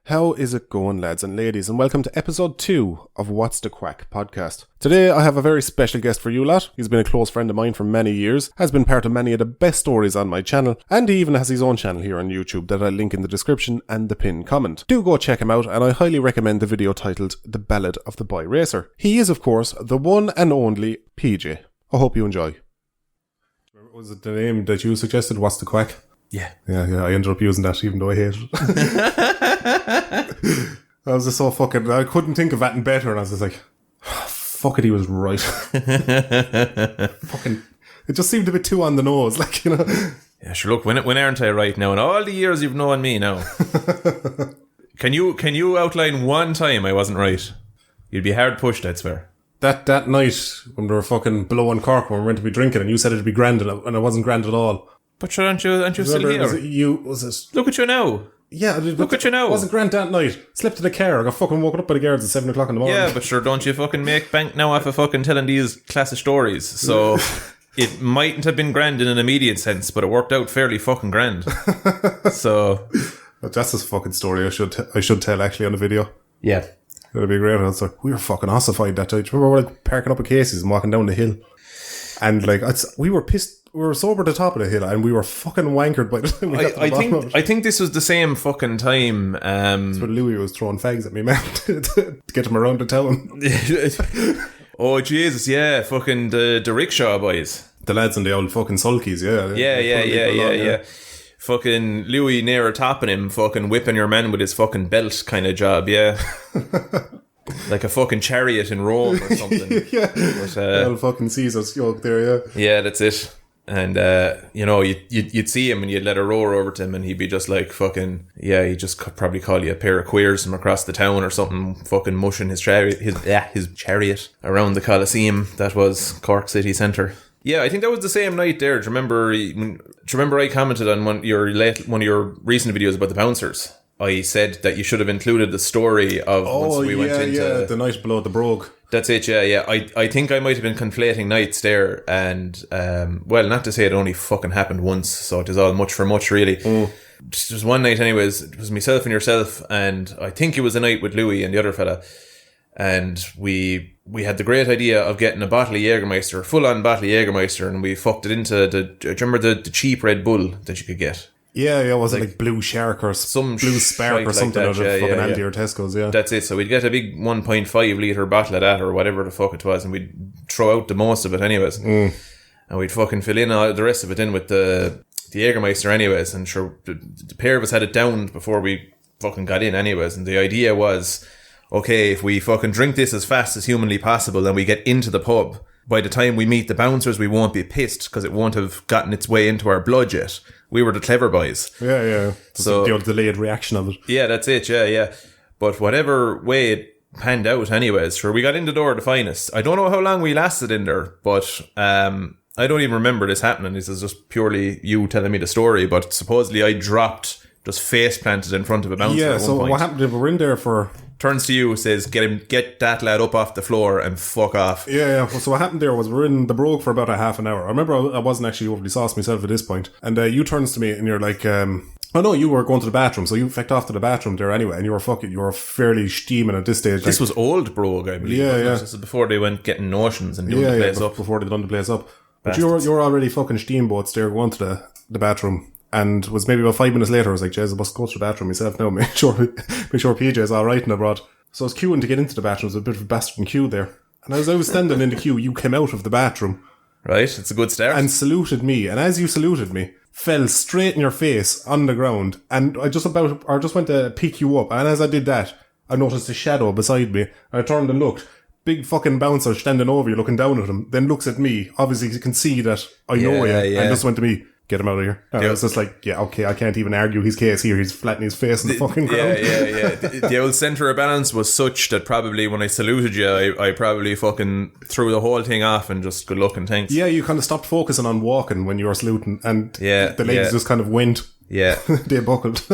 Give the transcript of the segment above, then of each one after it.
How is it going, lads and ladies, and welcome to episode 2 of What's the Quack podcast. Today I have a very special guest for you lot. He's been a close friend of mine for many years, has been part of many of the best stories on my channel, and he even has his own channel here on YouTube that I'll link in the description and the pinned comment. Do go check him out, and I highly recommend the video titled The Ballad of the Boy Racer. He is, of course, the one and only PJ. I hope you enjoy. Was it the name that you suggested, What's the Quack? Yeah, I ended up using that even though I hate it. I was just so fucking... I couldn't think of anything better, and I was just like, fuck it, he was right. Fucking... It just seemed a bit too on the nose, like, you know. Yeah, sure, look, when aren't I right now? In all the years you've known me now. Can you outline one time I wasn't right? You'd be hard pushed, I'd swear. That night, when we were fucking below in Cork, when we were meant to be drinking, and you said it'd be grand, and it wasn't grand at all. But sure, aren't you still here? Was it? Look at you now. Yeah, look at you now. It wasn't grand that night. Slept in the car. I got fucking woken up by the guards at 7 o'clock in the morning. Yeah, but sure, don't you fucking make bank now off of fucking telling these classic stories. So it mightn't have been grand in an immediate sense, but it worked out fairly fucking grand. So that's a fucking story I should tell actually on the video. Yeah. It'd be a great answer. We were fucking ossified that day. Do you remember we were like parking up at Casey's and walking down the hill? And like, we were pissed. We were sober at the top of the hill and we were fucking wankered by the time we got to the bottom of it. I think this was the same fucking time. That's when Louis was throwing fags at me, man, to get him around the town. Oh, Jesus, yeah. Fucking the rickshaw boys. The lads and the old fucking sulkies, yeah. Yeah. Fucking Louis near topping him, fucking whipping your man with his fucking belt kind of job, yeah. Like a fucking chariot in Rome or something. Yeah. But, old fucking Caesar's yoke there, yeah. Yeah, that's it. And, you'd see him and you'd let her roar over to him and he'd be just like fucking, yeah, he'd just probably call you a pair of queers from across the town or something, fucking mushing his chariot around the Colosseum that was Cork city centre. Yeah, I think that was the same night there. Do you remember I commented on one of your recent videos about the bouncers? I said that you should have included the story of once we went into the night below the Brogue. That's it, yeah. I think I might have been conflating nights there, and well, not to say it only fucking happened once, so it is all much for much, really. Just one night, anyways. It was myself and yourself, and I think it was a night with Louis and the other fella, and we had the great idea of getting a bottle of Jägermeister, full-on bottle of Jägermeister, and we fucked it into do you remember the cheap Red Bull that you could get? Yeah, was it like Blue Shark or some Blue Spark or something out of fucking Aldi or Tesco's, yeah. That's it, so we'd get a big 1.5 litre bottle of that or whatever the fuck it was, and we'd throw out the most of it anyways. And we'd fucking fill in all the rest of it in with the Jägermeister anyways, and sure, the pair of us had it downed before we fucking got in anyways, and the idea was, okay, if we fucking drink this as fast as humanly possible, then we get into the pub. By the time we meet the bouncers, we won't be pissed because it won't have gotten its way into our blood yet. We were the clever boys. Yeah. So the old delayed reaction of it. Yeah, that's it. Yeah. But whatever way it panned out, anyways, sure, we got in the door the finest. I don't know how long we lasted in there, but I don't even remember this happening. This is just purely you telling me the story. But supposedly I dropped, just face planted in front of a bouncer. Yeah. At one So point. what happened if we were in there for? Turns to you, says, get that lad up off the floor and fuck off. Yeah. So what happened there was we were in the Brogue for about a half an hour. I remember I wasn't actually overly sauced myself at this point. And you turns to me and you're like, oh no, you were going to the bathroom. So you fecked off to the bathroom there anyway. And you were fairly steaming at this stage. This was old Brogue, I believe. Yeah. This is before they went getting notions and doing the place up. Before they done the place up. But you were already fucking steamboats there going to the bathroom. And was maybe about 5 minutes later, I was like, Jez, I must go to the bathroom myself now. Make sure PJ's alright and abroad. So I was queuing to get into the bathroom. There was a bit of a bastard queue there. And as I was standing in the queue, you came out of the bathroom. Right, it's a good start. And saluted me. And as you saluted me, fell straight in your face on the ground. And I just went to pick you up. And as I did that, I noticed a shadow beside me. I turned and looked. Big fucking bouncer standing over you, looking down at him. Then looks at me. Obviously, you can see that I know you. And just went to me. Get him out of here. And I was just like, yeah, okay, I can't even argue his case here. He's flattening his face in the fucking ground. Yeah. The old centre of balance was such that probably when I saluted you, I probably fucking threw the whole thing off and just good luck and thanks. Yeah, you kind of stopped focusing on walking when you were saluting, and the legs just kind of went. Yeah. They buckled.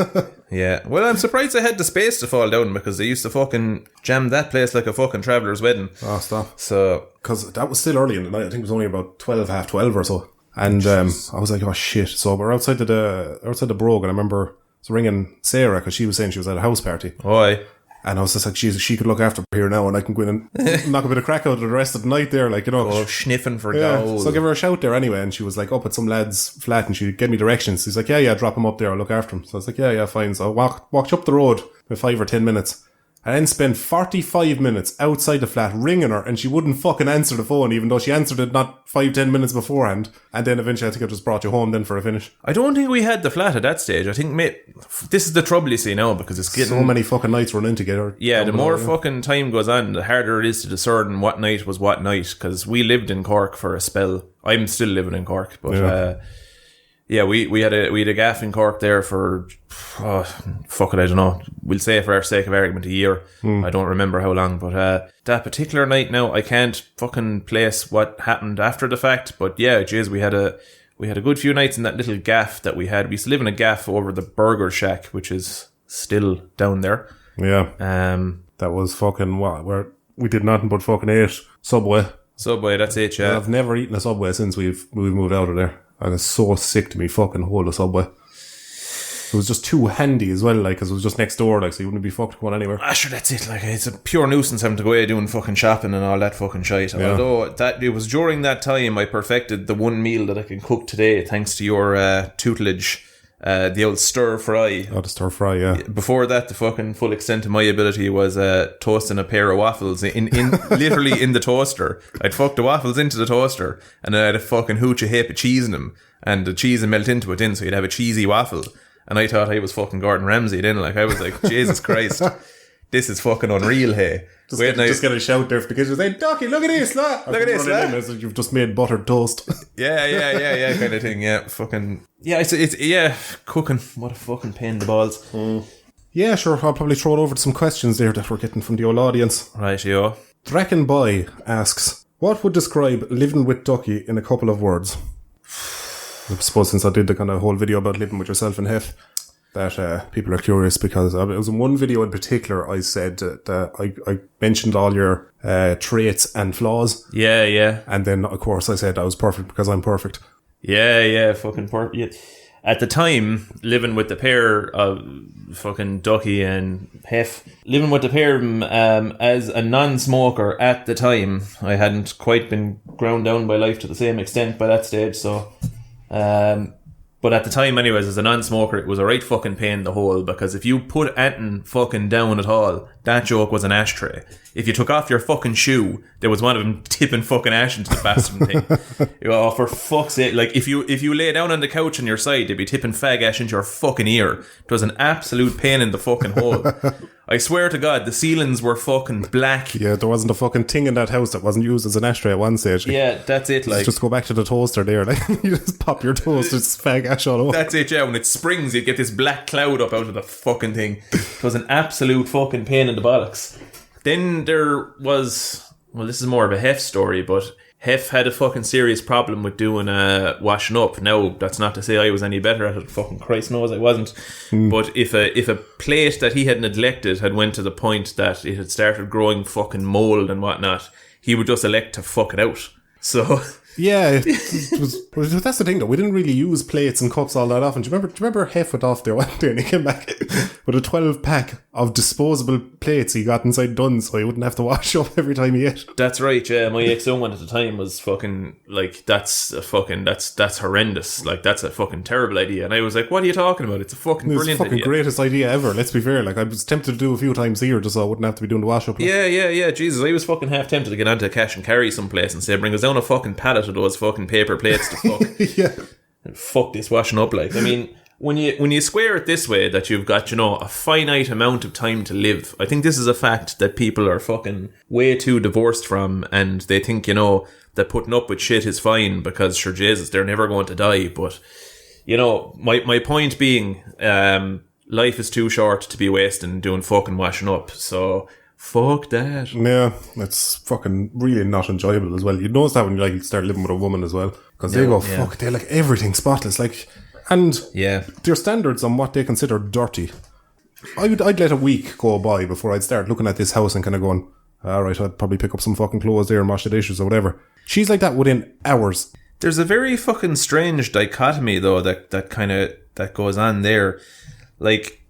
Yeah. Well, I'm surprised I had the space to fall down because they used to fucking jam that place like a fucking traveller's wedding. Oh, stop. So, because that was still early in the night. I think it was only about 12, half 12 or so. And I was like, oh shit. So we're outside the Brogue, and I remember was ringing Sarah because she was saying she was at a house party. Oi. And I was just like, Jesus, she could look after her here now and I can go in and knock a bit of crack out of the rest of the night there, like, you know. Oh, sniffing for yeah. gold. So I give her a shout there anyway, and she was like up at some lad's flat and she gave me directions. He's like, yeah, drop him up there, I'll look after him. So I was like, yeah, fine. So I walked up the road for 5 or 10 minutes. I then spent 45 minutes outside the flat ringing her and she wouldn't fucking answer the phone even though she answered it not 5-10 minutes beforehand. And then eventually I think I just brought you home then for a finish. I don't think we had the flat at that stage. I think this is the trouble you see now because it's getting... So many fucking nights running together. Yeah, the more fucking time goes on, the harder it is to discern what night was what night because we lived in Cork for a spell. I'm still living in Cork, but... Yeah, we had a Gaffing Corp there for, I don't know. We'll say for our sake of argument a year. I don't remember how long, but that particular night now, I can't fucking place what happened after the fact. But yeah, geez, we had a good few nights in that little gaff that we had. We used to live in a gaff over the Burger Shack, which is still down there. Yeah. That was fucking where we did nothing but fucking ate Subway. Subway, that's it, yeah. I've never eaten a Subway since we've moved out of there. I was so sick to me fucking whole of Subway. It was just too handy as well, like, because it was just next door, like, so you wouldn't be fucked going anywhere. Sure, that's it. Like, it's a pure nuisance having to go away doing fucking shopping and all that fucking shit. Yeah. Although it was during that time I perfected the one meal that I can cook today, thanks to your tutelage. The old stir fry. Oh, the stir fry, yeah. Before that, the fucking full extent of my ability was toasting a pair of waffles in literally in the toaster. I'd fuck the waffles into the toaster and then I'd a fucking hooch a heap of cheese in them and the cheese would melt into it then, so you'd have a cheesy waffle. And I thought I was fucking Gordon Ramsay then, like I was like, Jesus Christ, this is fucking unreal, hey. Just get a shout there for the kids and say, Ducky, look at this, look at this, you've just made buttered toast. Yeah, kind of thing, yeah, fucking... Yeah, it's cooking. What a fucking pain in the balls. Yeah, sure, I'll probably throw it over to some questions there that we're getting from the old audience. Right, yo. Draken Boy asks, what would describe living with Ducky in a couple of words? I suppose since I did the kind of whole video about living with yourself and Hef, that people are curious because it was in one video in particular I said that I mentioned all your traits and flaws. Yeah. And then, of course, I said I was perfect because I'm perfect. Yeah, fucking perfect. Yeah. At the time, living with the pair of fucking Ducky and Hef, living with the pair of them as a non-smoker at the time, I hadn't quite been ground down by life to the same extent by that stage, so... But at the time anyways, as a non-smoker, it was a right fucking pain in the hole because if you put anything fucking down at all, that joke was an ashtray. If you took off your fucking shoe, there was one of them tipping fucking ash into the bastard thing. Oh, for fuck's sake. Like, if you lay down on the couch on your side, they'd be tipping fag ash into your fucking ear. It was an absolute pain in the fucking hole. I swear to God, the ceilings were fucking black. Yeah, there wasn't a fucking thing in that house that wasn't used as an ashtray at one stage. Yeah, that's it. Like, just go back to the toaster there. Like, you just pop your toast, it's fag ash all over. That's it, yeah. When it springs, you'd get this black cloud up out of the fucking thing. It was an absolute fucking pain in the bollocks. Then there was... Well, this is more of a Hef story, but... Hef had a fucking serious problem with doing washing up. Now, that's not to say I was any better at it. Fucking Christ knows I wasn't. But if a plate that he had neglected had went to the point that it had started growing fucking mould and whatnot, he would just elect to fuck it out. So... Yeah, that's the thing though. We didn't really use plates and cups all that often. Do you remember Hef went off there one day and he came back with a 12-pack of disposable plates he got inside Dunn's so he wouldn't have to wash up every time he ate. That's right, yeah. My ex-own one at the time was fucking, like, that's horrendous. Like, that's a fucking terrible idea. And I was like, what are you talking about? It's a fucking brilliant idea. It's the fucking greatest idea ever, let's be fair. Like, I was tempted to do a few times here just so I wouldn't have to be doing the wash up. Yeah, Jesus. I was fucking half tempted to get onto a cash and carry someplace and say, bring us down a fucking pallet of those fucking paper plates to fuck. Yeah. And fuck this washing up, like. I mean, when you square it this way, that you've got, a finite amount of time to live, I think this is a fact that people are fucking way too divorced from, and they think, that putting up with shit is fine because, sure, Jesus, they're never going to die. But, my point being, life is too short to be wasting doing fucking washing up, so... Fuck that. Yeah, it's fucking really not enjoyable as well. You notice that when you like start living with a woman as well, because they go fuck, they like everything spotless, like, and their standards on what they consider dirty. I'd let a week go by before I'd start looking at this house and kind of going, alright, I'd probably pick up some fucking clothes there and wash the dishes or whatever. She's like that within hours. There's a very fucking strange dichotomy though that goes on there. like,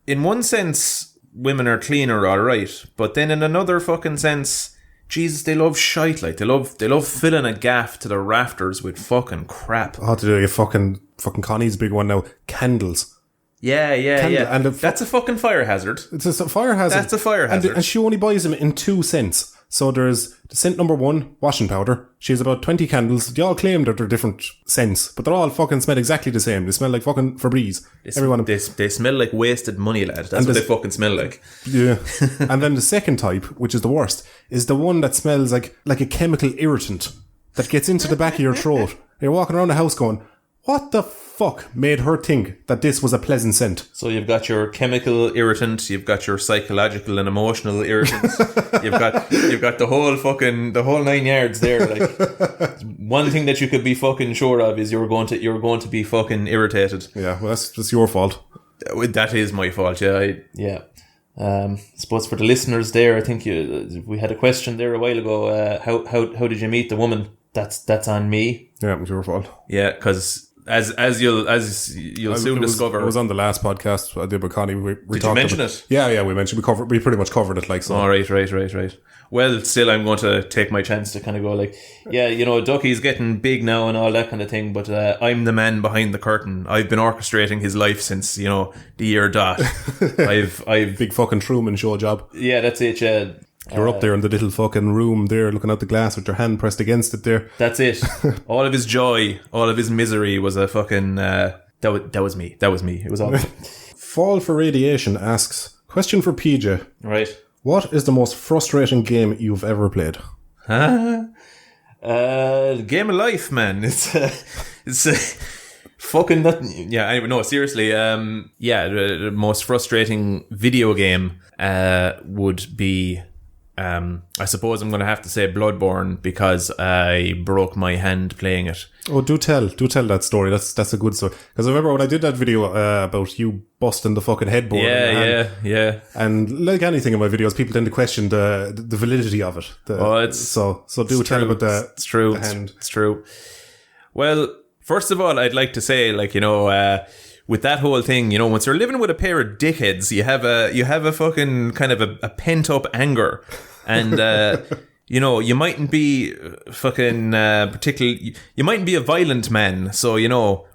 in one sense, women are cleaner, alright, but then in another fucking sense, Jesus, they love shite, like, they love filling a gaff to the rafters with fucking crap. Oh, to do fucking Connie's big one now. Candles. Yeah. And that's a fucking fire hazard. It's a fire hazard. That's a fire hazard. And she only buys them in 2 cents. So there's scent number 1, washing powder. She has about 20 candles. They all claim that they're different scents, but they're all fucking smell exactly the same. They smell like fucking Febreze. They smell like wasted money, lad. That's what they fucking smell like. Yeah. And then the second type, which is the worst, is the one that smells like a chemical irritant that gets into the back of your throat. You're walking around the house going, what the fuck made her think that this was a pleasant scent? So you've got your chemical irritant, you've got your psychological and emotional irritants, you've got the whole 9 yards there. Like, one thing that you could be fucking sure of is you're going to be fucking irritated. Yeah, well, that's your fault. That is my fault. Yeah. Suppose for the listeners there, I think we had a question there a while ago. How did you meet the woman? That's on me. Yeah, it was your fault. Yeah, because as you'll soon discover, it was on the last podcast I did with Connie. We did you mention it? Yeah, we mentioned we pretty much covered it, like so. Oh, right. Well, still, I'm going to take my chance to kind of go like, yeah, Ducky's getting big now and all that kind of thing, but I'm the man behind the curtain. I've been orchestrating his life since the year dot. I've big fucking Truman Show job. Yeah, that's it. Yeah. You're up there in the little fucking room there, looking out the glass with your hand pressed against it there. That's it. All of his joy, all of his misery was a fucking... that was me. It was all... Fall for Radiation asks, question for PJ. Right. What is the most frustrating game you've ever played? Game of life, man. It's fucking nothing. Yeah, anyway, no, seriously. The most frustrating video game would be... I suppose I'm going to have to say Bloodborne because I broke my hand playing it. Oh, do tell that story. That's a good story. Because I remember when I did that video about you busting the fucking headboard. Yeah. And like anything in my videos, people tend to question the validity of it. So do tell about the It's true. It's true. Well, first of all, I'd like to say, with that whole thing, once you're living with a pair of dickheads, you have a fucking kind of a pent up anger, and you mightn't be fucking particularly. You mightn't be a violent man, so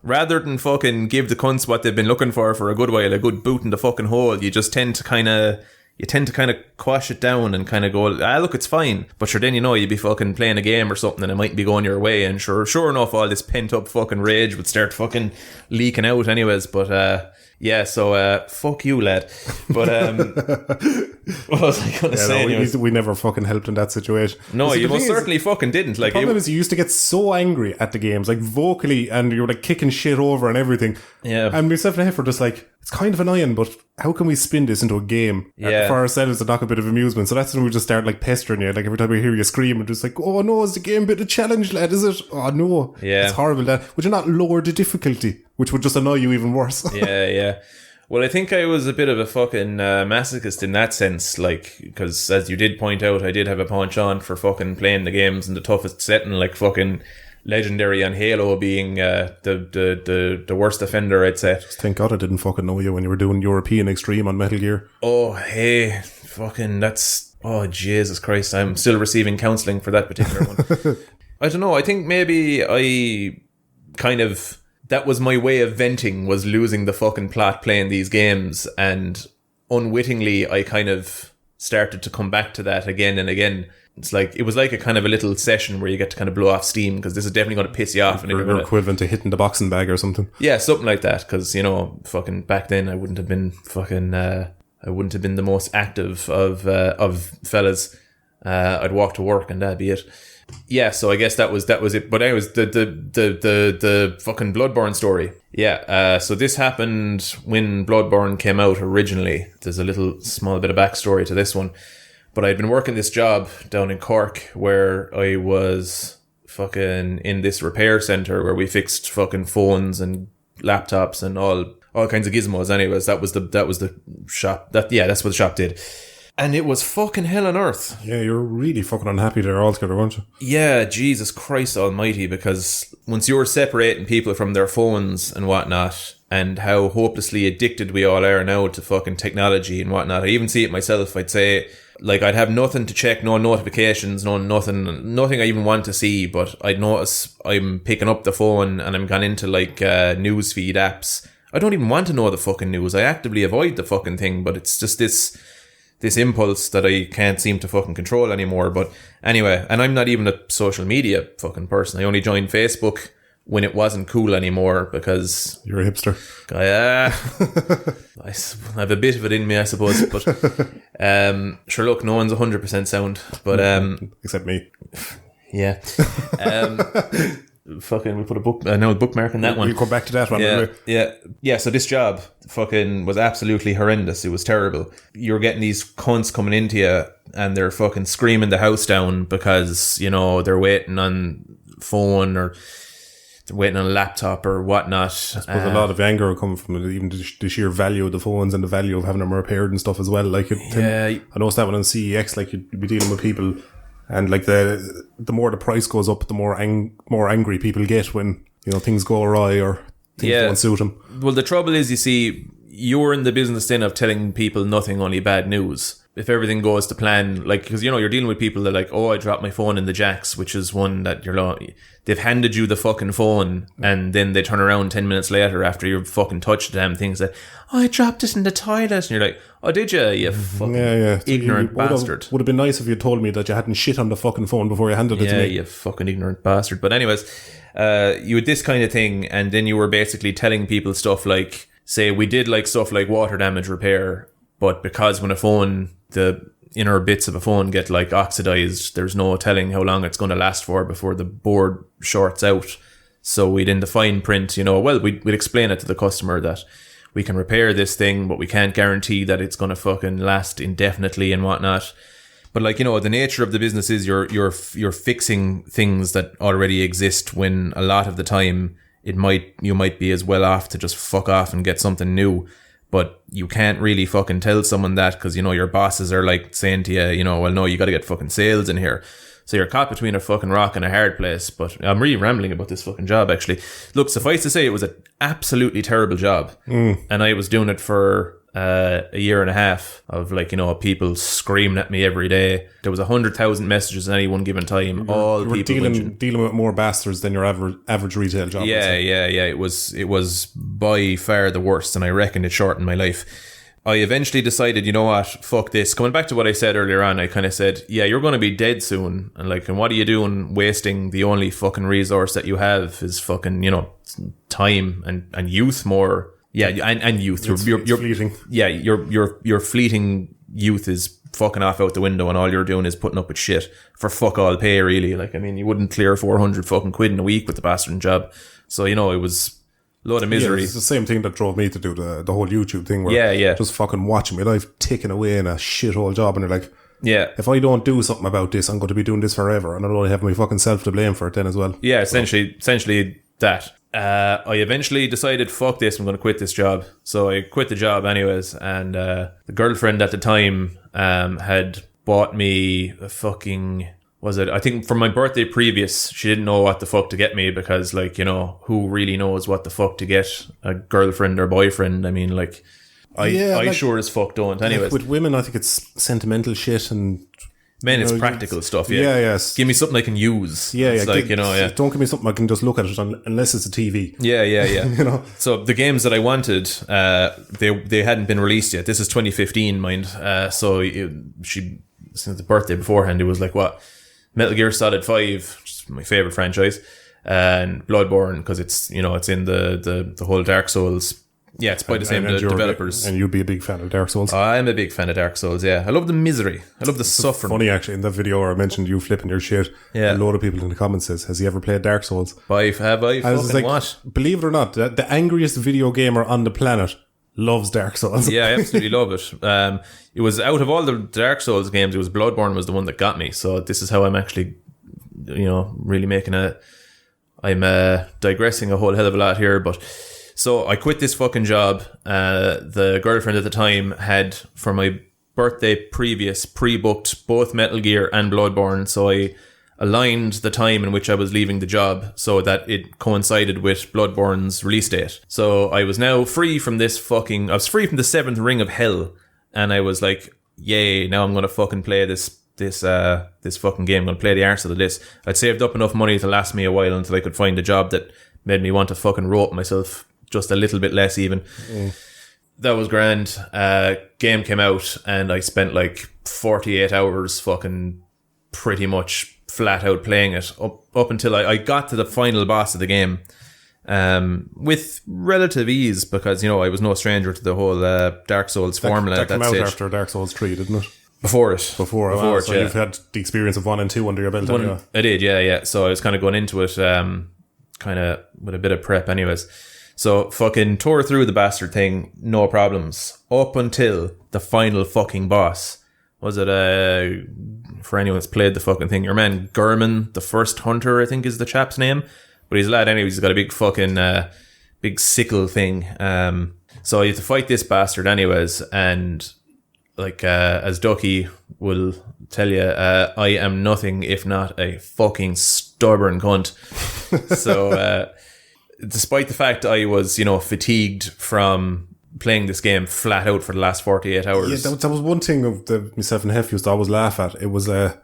rather than fucking give the cunts what they've been looking for a good while, a good boot in the fucking hole, you just tend to kind of quash it down and kind of go, look, it's fine. But sure, then you'd be fucking playing a game or something and it might be going your way, and sure enough, all this pent up fucking rage would start fucking leaking out anyways. But fuck you, lad. But what was I going to say? We never fucking helped in that situation. No, you most certainly fucking didn't. The problem is you used to get so angry at the games, like vocally, and you were like kicking shit over and everything. Yeah. And myself and Hef were just like, it's kind of annoying, but how can we spin this into a game for ourselves to knock a bit of amusement? So that's when we just start like pestering you. Like every time we hear you scream, and just like, oh no, is the game a bit of challenge, lad? Is it? Oh no, it's horrible, lad. Would you not lower the difficulty, which would just annoy you even worse? Yeah. Well, I think I was a bit of a fucking masochist in that sense, like, because as you did point out, I did have a penchant for fucking playing the games in the toughest setting, like fucking Legendary and Halo being the worst offender, I'd say. Thank God I didn't fucking know you when you were doing European Extreme on Metal Gear. Oh, hey, fucking that's... Oh, Jesus Christ, I'm still receiving counselling for that particular one. I don't know, I think maybe I kind of... That was my way of venting, was losing the fucking plot playing these games, and unwittingly I kind of started to come back to that again and again. It was like a kind of a little session where you get to kind of blow off steam, because this is definitely going to piss you off. And you're equivalent to hitting the boxing bag or something. Yeah, something like that, because, fucking back then I wouldn't have been fucking, I wouldn't have been the most active of fellas. I'd walk to work and that'd be it. Yeah, so I guess that was it. But anyways, the fucking Bloodborne story. Yeah, so this happened when Bloodborne came out originally. There's a little small bit of backstory to this one. But I'd been working this job down in Cork where I was fucking in this repair centre where we fixed fucking phones and laptops and all kinds of gizmos. Anyways, that was the shop. That's what the shop did. And it was fucking hell on earth. Yeah, you're really fucking unhappy there altogether, weren't you? Yeah, Jesus Christ almighty, because once you're separating people from their phones and whatnot, and how hopelessly addicted we all are now to fucking technology and whatnot. I even see it myself. I'd say, like, I'd have nothing to check, no notifications, nothing I even want to see, but I'd notice I'm picking up the phone and I'm gone into, like, newsfeed apps. I don't even want to know the fucking news. I actively avoid the fucking thing, but it's just this impulse that I can't seem to fucking control anymore. But anyway, and I'm not even a social media fucking person. I only joined Facebook when it wasn't cool anymore because... You're a hipster. I have a bit of it in me, I suppose. But sure, look, no one's 100% sound. But except me. Yeah. Fucking, we put a bookmark in that one. We'll come back to that one. Yeah. So this job fucking was absolutely horrendous. It was terrible. You're getting these cunts coming into you and they're fucking screaming the house down because, you know, they're waiting on phone or they're waiting on a laptop or whatnot. I suppose a lot of anger will come from it, even the sheer value of the phones and the value of having them repaired and stuff as well. Like, I noticed that one on CEX, like, you'd be dealing with people, and like the more the price goes up, the more angry people get when, you know, things go awry or things don't suit them. Well, the trouble is, you see, you're in the business then of telling people nothing, only bad news. If everything goes to plan, like, because, you know, you're dealing with people that are like, oh, I dropped my phone in the jacks, which is one that they've handed you the fucking phone and then they turn around 10 minutes later after you've fucking touched the damn things that, oh, I dropped it in the toilet. And you're like, oh, did you fucking ignorant bastard. Would have been nice if you told me that you hadn't shit on the fucking phone before you handed it to me. Yeah, you fucking ignorant bastard. But anyways, you had this kind of thing, and then you were basically telling people stuff like, say, we did like stuff like water damage repair, but because when a phone, the inner bits of a phone get like oxidized, there's no telling how long it's going to last for before the board shorts out. So we'd in the fine print, you know, well, we'd explain it to the customer that we can repair this thing, but we can't guarantee that it's going to fucking last indefinitely and whatnot. But, like, you know, the nature of the business is you're fixing things that already exist, when a lot of the time you might be as well off to just fuck off and get something new. But you can't really fucking tell someone that, because, you know, your bosses are like saying to you, you know, well, no, you got to get fucking sales in here. So you're caught between a fucking rock and a hard place. But I'm really rambling about this fucking job, actually. Look, suffice to say, it was an absolutely terrible job. And I was doing it for a year and a half of, like, you know, people screaming at me every day. There was 100,000 messages at any one given time. You were dealing with more bastards than your average retail job. Yeah. It was by far the worst, and I reckon it shortened my life. I eventually decided, you know what, fuck this. Coming back to what I said earlier on, I kind of said, yeah, you're going to be dead soon. And, like, and what are you doing wasting the only fucking resource that you have is fucking, you know, time and youth more. Yeah, and youth. You're fleeting. Yeah, your fleeting youth is fucking off out the window, and all you're doing is putting up with shit for fuck all pay, really. Like, I mean, you wouldn't clear 400 fucking quid in a week with the bastard job. So, you know, it was a load of misery. Yeah, it's the same thing that drove me to do the whole YouTube thing, where just fucking watching my life ticking away in a shithole job, and you're like, yeah, if I don't do something about this, I'm going to be doing this forever, and I'll only have my fucking self to blame for it then as well. Yeah, essentially that. I eventually decided, fuck this, I'm going to quit this job. So I quit the job anyways, and the girlfriend at the time had bought me a fucking, I think for my birthday previous, she didn't know what the fuck to get me, because, like, you know, who really knows what the fuck to get a girlfriend or boyfriend? I mean, like, I sure as fuck don't. Anyways, with women, I think it's sentimental shit, and men, it's practical stuff. Yeah, yes. Give me something I can use. It's like, you know, yeah. Don't give me something I can just look at it unless it's a TV. Yeah. You know. So the games that I wanted, they hadn't been released yet. This is 2015, mind. Since the birthday beforehand, it was like, what, Metal Gear Solid 5, which is my favorite franchise, and Bloodborne, because it's, you know, it's in the whole Dark Souls. Yeah, it's by the same developers. And you'd be a big fan of Dark Souls. I'm a big fan of Dark Souls, yeah. I love the misery. I love the suffering. Funny, actually, in that video where I mentioned you flipping your shit, a load of people in the comments says, has he ever played Dark Souls? Have I? Fucking like, what? Believe it or not, the angriest video gamer on the planet loves Dark Souls. Yeah, I absolutely love it. It was, out of all the Dark Souls games, it was Bloodborne was the one that got me. So this is how I'm actually, you know, really I'm digressing a whole hell of a lot here, but... So I quit this fucking job. The girlfriend at the time had, for my birthday previous, pre-booked both Metal Gear and Bloodborne. So aligned the time in which I was leaving the job so that it coincided with Bloodborne's release date. So I was now free from I was free from the 7th ring of hell, and I was like, yay, now I'm going to fucking play this fucking game. I'm going to play the arse out of this. I'd saved up enough money to last me a while until I could find a job that made me want to fucking rope myself just a little bit less even. That was grand. Game came out and I spent like 48 hours fucking pretty much flat out playing it up until I got to the final boss of the game with relative ease, because I was no stranger to the whole Dark Souls formula. That came out after Dark Souls 3, didn't it? Before it, so yeah. You've had the experience of 1 and 2 under your belt. Anyway. I did, yeah. So I was kind of going into it kind of with a bit of prep anyways. So fucking tore through the bastard thing, no problems, up until the final fucking boss. Was it, for anyone that's played the fucking thing, your man Gurman, the First Hunter, I think is the chap's name. But he's a lad anyways, he's got a big fucking, big sickle thing. So you have to fight this bastard anyways, and like, as Ducky will tell you, I am nothing if not a fucking stubborn cunt. So, despite the fact I was, fatigued from playing this game flat out for the last 48 hours. Yeah, that was one thing of myself and Hef used to always laugh at. It was the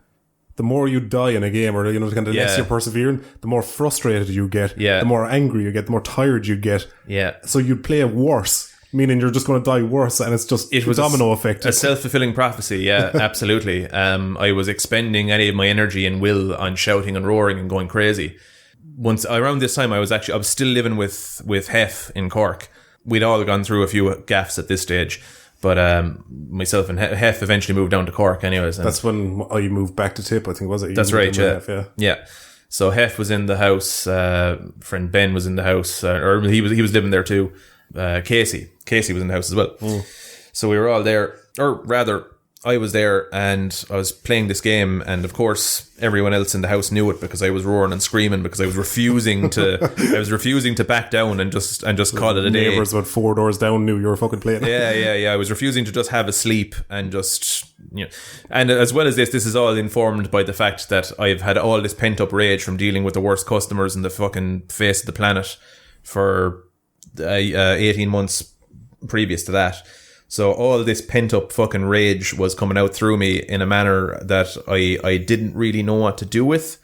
more you die in a game, or the less you're persevering, the more frustrated you get, the more angry you get, the more tired you get. Yeah. So you'd play worse, meaning you're just going to die worse, and it was a domino effect. A self-fulfilling prophecy, yeah, absolutely. I was expending any of my energy and will on shouting and roaring and going crazy. Once around this time, I was still living with Hef in Cork. We'd all gone through a few gaffs at this stage, but myself and Hef eventually moved down to Cork anyways. That's when I moved back to Tip, I think, was it? That's right, yeah. Hef, yeah. So Hef was in the house, friend Ben was in the house, or he was living there too. Casey was in the house as well. So we were all there, or rather I was there, and I was playing this game, and of course everyone else in the house knew it because I was roaring and screaming because I was refusing to back down and just call it a day. Neighbours about 4 doors down knew you were fucking playing. Yeah. I was refusing to just have a sleep and just and as well as this is all informed by the fact that I've had all this pent up rage from dealing with the worst customers in the fucking face of the planet for 18 months previous to that. So all this pent up fucking rage was coming out through me in a manner that I didn't really know what to do with.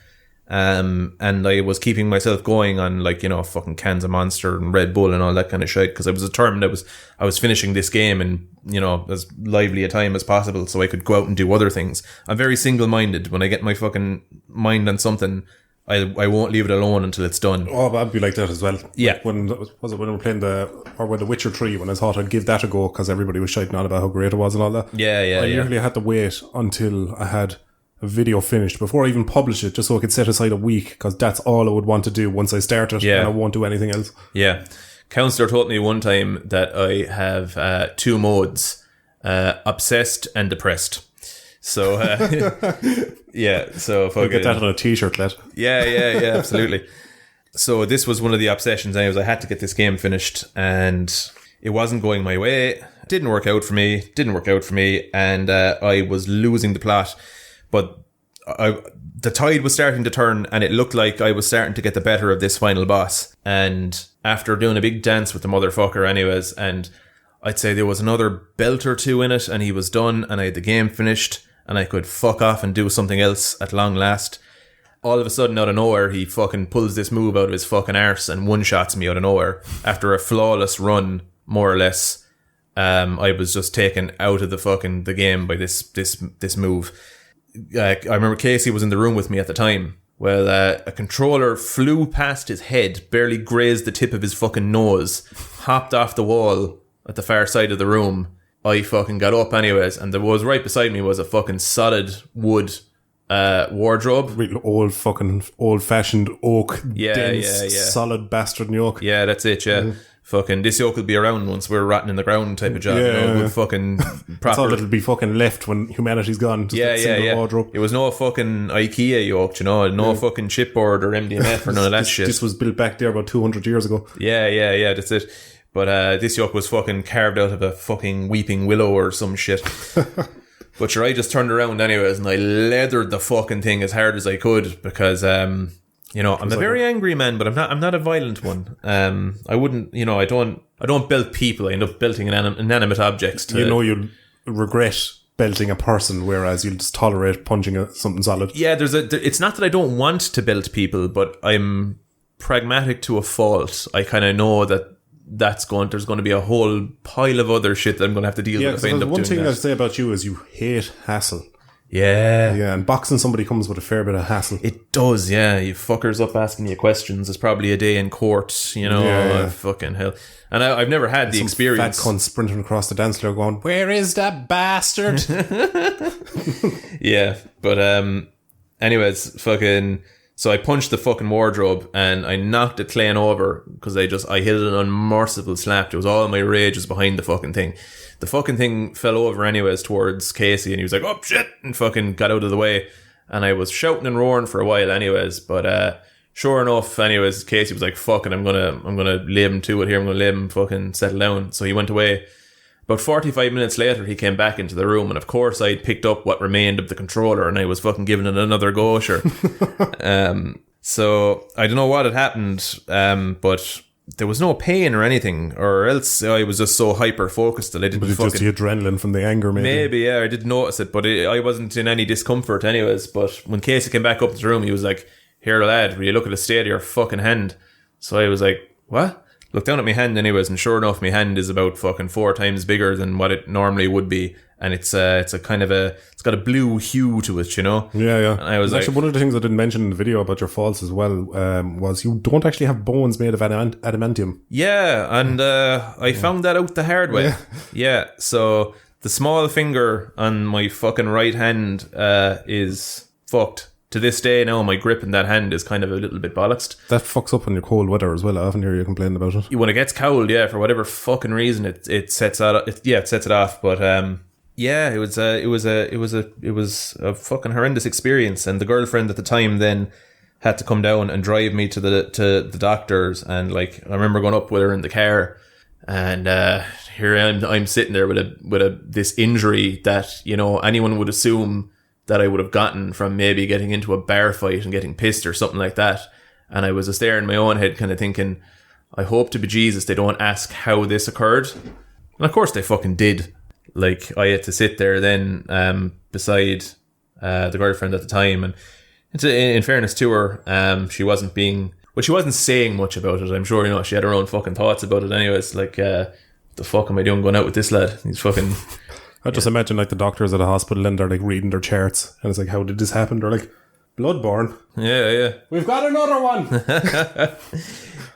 And I was keeping myself going on fucking cans of Monster and Red Bull and all that kind of shit, because I was determined I was finishing this game in, as lively a time as possible so I could go out and do other things. I'm very single-minded. When I get my fucking mind on something, I won't leave it alone until it's done. Oh, I'd be like that as well. Yeah. When we were playing The Witcher 3, when I thought I'd give that a go because everybody was shouting on about how great it was and all that. Yeah. I literally had to wait until I had a video finished before I even published it, just so I could set aside a week, because that's all I would want to do once I start it, and I won't do anything else. Yeah. Counselor told me one time that I have 2 modes, obsessed and depressed. So, so if I'll get that on a t-shirt, lad. Yeah, absolutely. So this was one of the obsessions anyways. I had to get this game finished, and it wasn't going my way. Didn't work out for me, and I was losing the plot. But the tide was starting to turn, and it looked like I was starting to get the better of this final boss. And after doing a big dance with the motherfucker anyways, and I'd say there was another belt or 2 in it, and he was done, and I had the game finished, and I could fuck off and do something else at long last. All of a sudden, out of nowhere, he fucking pulls this move out of his fucking arse and one-shots me out of nowhere. After a flawless run, more or less, I was just taken out of the game by this move. I remember Casey was in the room with me at the time. Well, a controller flew past his head, barely grazed the tip of his fucking nose, hopped off the wall at the far side of the room. I fucking got up anyways, and there was right beside me was a fucking solid wood wardrobe. Real old-fashioned oak, dense, solid bastard yoke. Yeah, that's it, yeah. Fucking, this yoke will be around once we're rotting in the ground type of job. Good fucking proper. That's all that'll be fucking left when humanity's gone. Just a single wardrobe. It was no fucking IKEA yoke, no fucking chipboard or MDMF or none of that shit. This was built back there about 200 years ago. Yeah, that's it. But this yoke was fucking carved out of a fucking weeping willow or some shit. But sure, I just turned around anyways, and I leathered the fucking thing as hard as I could because, you know, I'm a very angry man, but I'm not a violent one. I wouldn't, you know, I don't belt people. I end up belting inanimate objects. You know, you'll regret belting a person, whereas you'll just tolerate punching something solid. Yeah, it's not that I don't want to belt people, but I'm pragmatic to a fault. I kind of know that there's going to be a whole pile of other shit that I'm going to have to deal with if I end up doing that. One thing I'd say about you is you hate hassle. Yeah. Yeah, and boxing somebody comes with a fair bit of hassle. It does, yeah. You fuckers up asking you questions. It's probably a day in court, you know. Yeah. Fucking hell. And I've never had the experience. Fat cunt sprinting across the dance floor going, "Where is that bastard?" Yeah, but anyways, fucking... So I punched the fucking wardrobe and I knocked the Clayton over because I hit an unmerciful slap. It was all my rage was behind the fucking thing. The fucking thing fell over anyways towards Casey and he was like, "Oh shit," and fucking got out of the way. And I was shouting and roaring for a while anyways, but sure enough, anyways, Casey was like, "Fucking, I'm gonna lay him to it here. I'm gonna let him fucking settle down." So he went away. About 45 minutes later, he came back into the room, and of course, I'd picked up what remained of the controller, and I was fucking giving it another go, sure. So I don't know what had happened, but there was no pain or anything, or else I was just so hyper focused that I didn't. But it's just the adrenaline from the anger, maybe. Maybe, yeah, I didn't notice it, but I wasn't in any discomfort, anyways. But when Casey came back up to the room, he was like, "Here, lad, will you look at the state of your fucking hand?" So I was like, "What?" Looked down at my hand anyways, and sure enough, my hand is about fucking 4 times bigger than what it normally would be, and it's a kind of it's got a blue hue to it, you know. Yeah. And I was actually, one of the things I didn't mention in the video about your faults as well was you don't actually have bones made of adamantium. Yeah, and I found that out the hard way. Yeah, so the small finger on my fucking right hand is fucked. To this day now, my grip in that hand is kind of a little bit bollocksed. That fucks up when you're cold weather as well. I often hear you complaining about it. When it gets cold, yeah, for whatever fucking reason, it sets that. It sets it off. But yeah, it was a fucking horrendous experience. And the girlfriend at the time then had to come down and drive me to the doctors. And like I remember going up with her in the car, and here I'm sitting there with this injury that, you know, anyone would assume that I would have gotten from maybe getting into a bar fight and getting pissed or something like that. And I was just there in my own head kind of thinking, I hope to bejesus they don't ask how this occurred. And of course they fucking did. Like, I had to sit there then beside the girlfriend at the time. And in fairness to her, she wasn't saying much about it. I'm sure, you know, she had her own fucking thoughts about it anyways. Like, the fuck am I doing going out with this lad? He's fucking... I just imagine like the doctors at a hospital and they're like reading their charts and it's like, how did this happen? They're like, bloodborne. Yeah. We've got another one.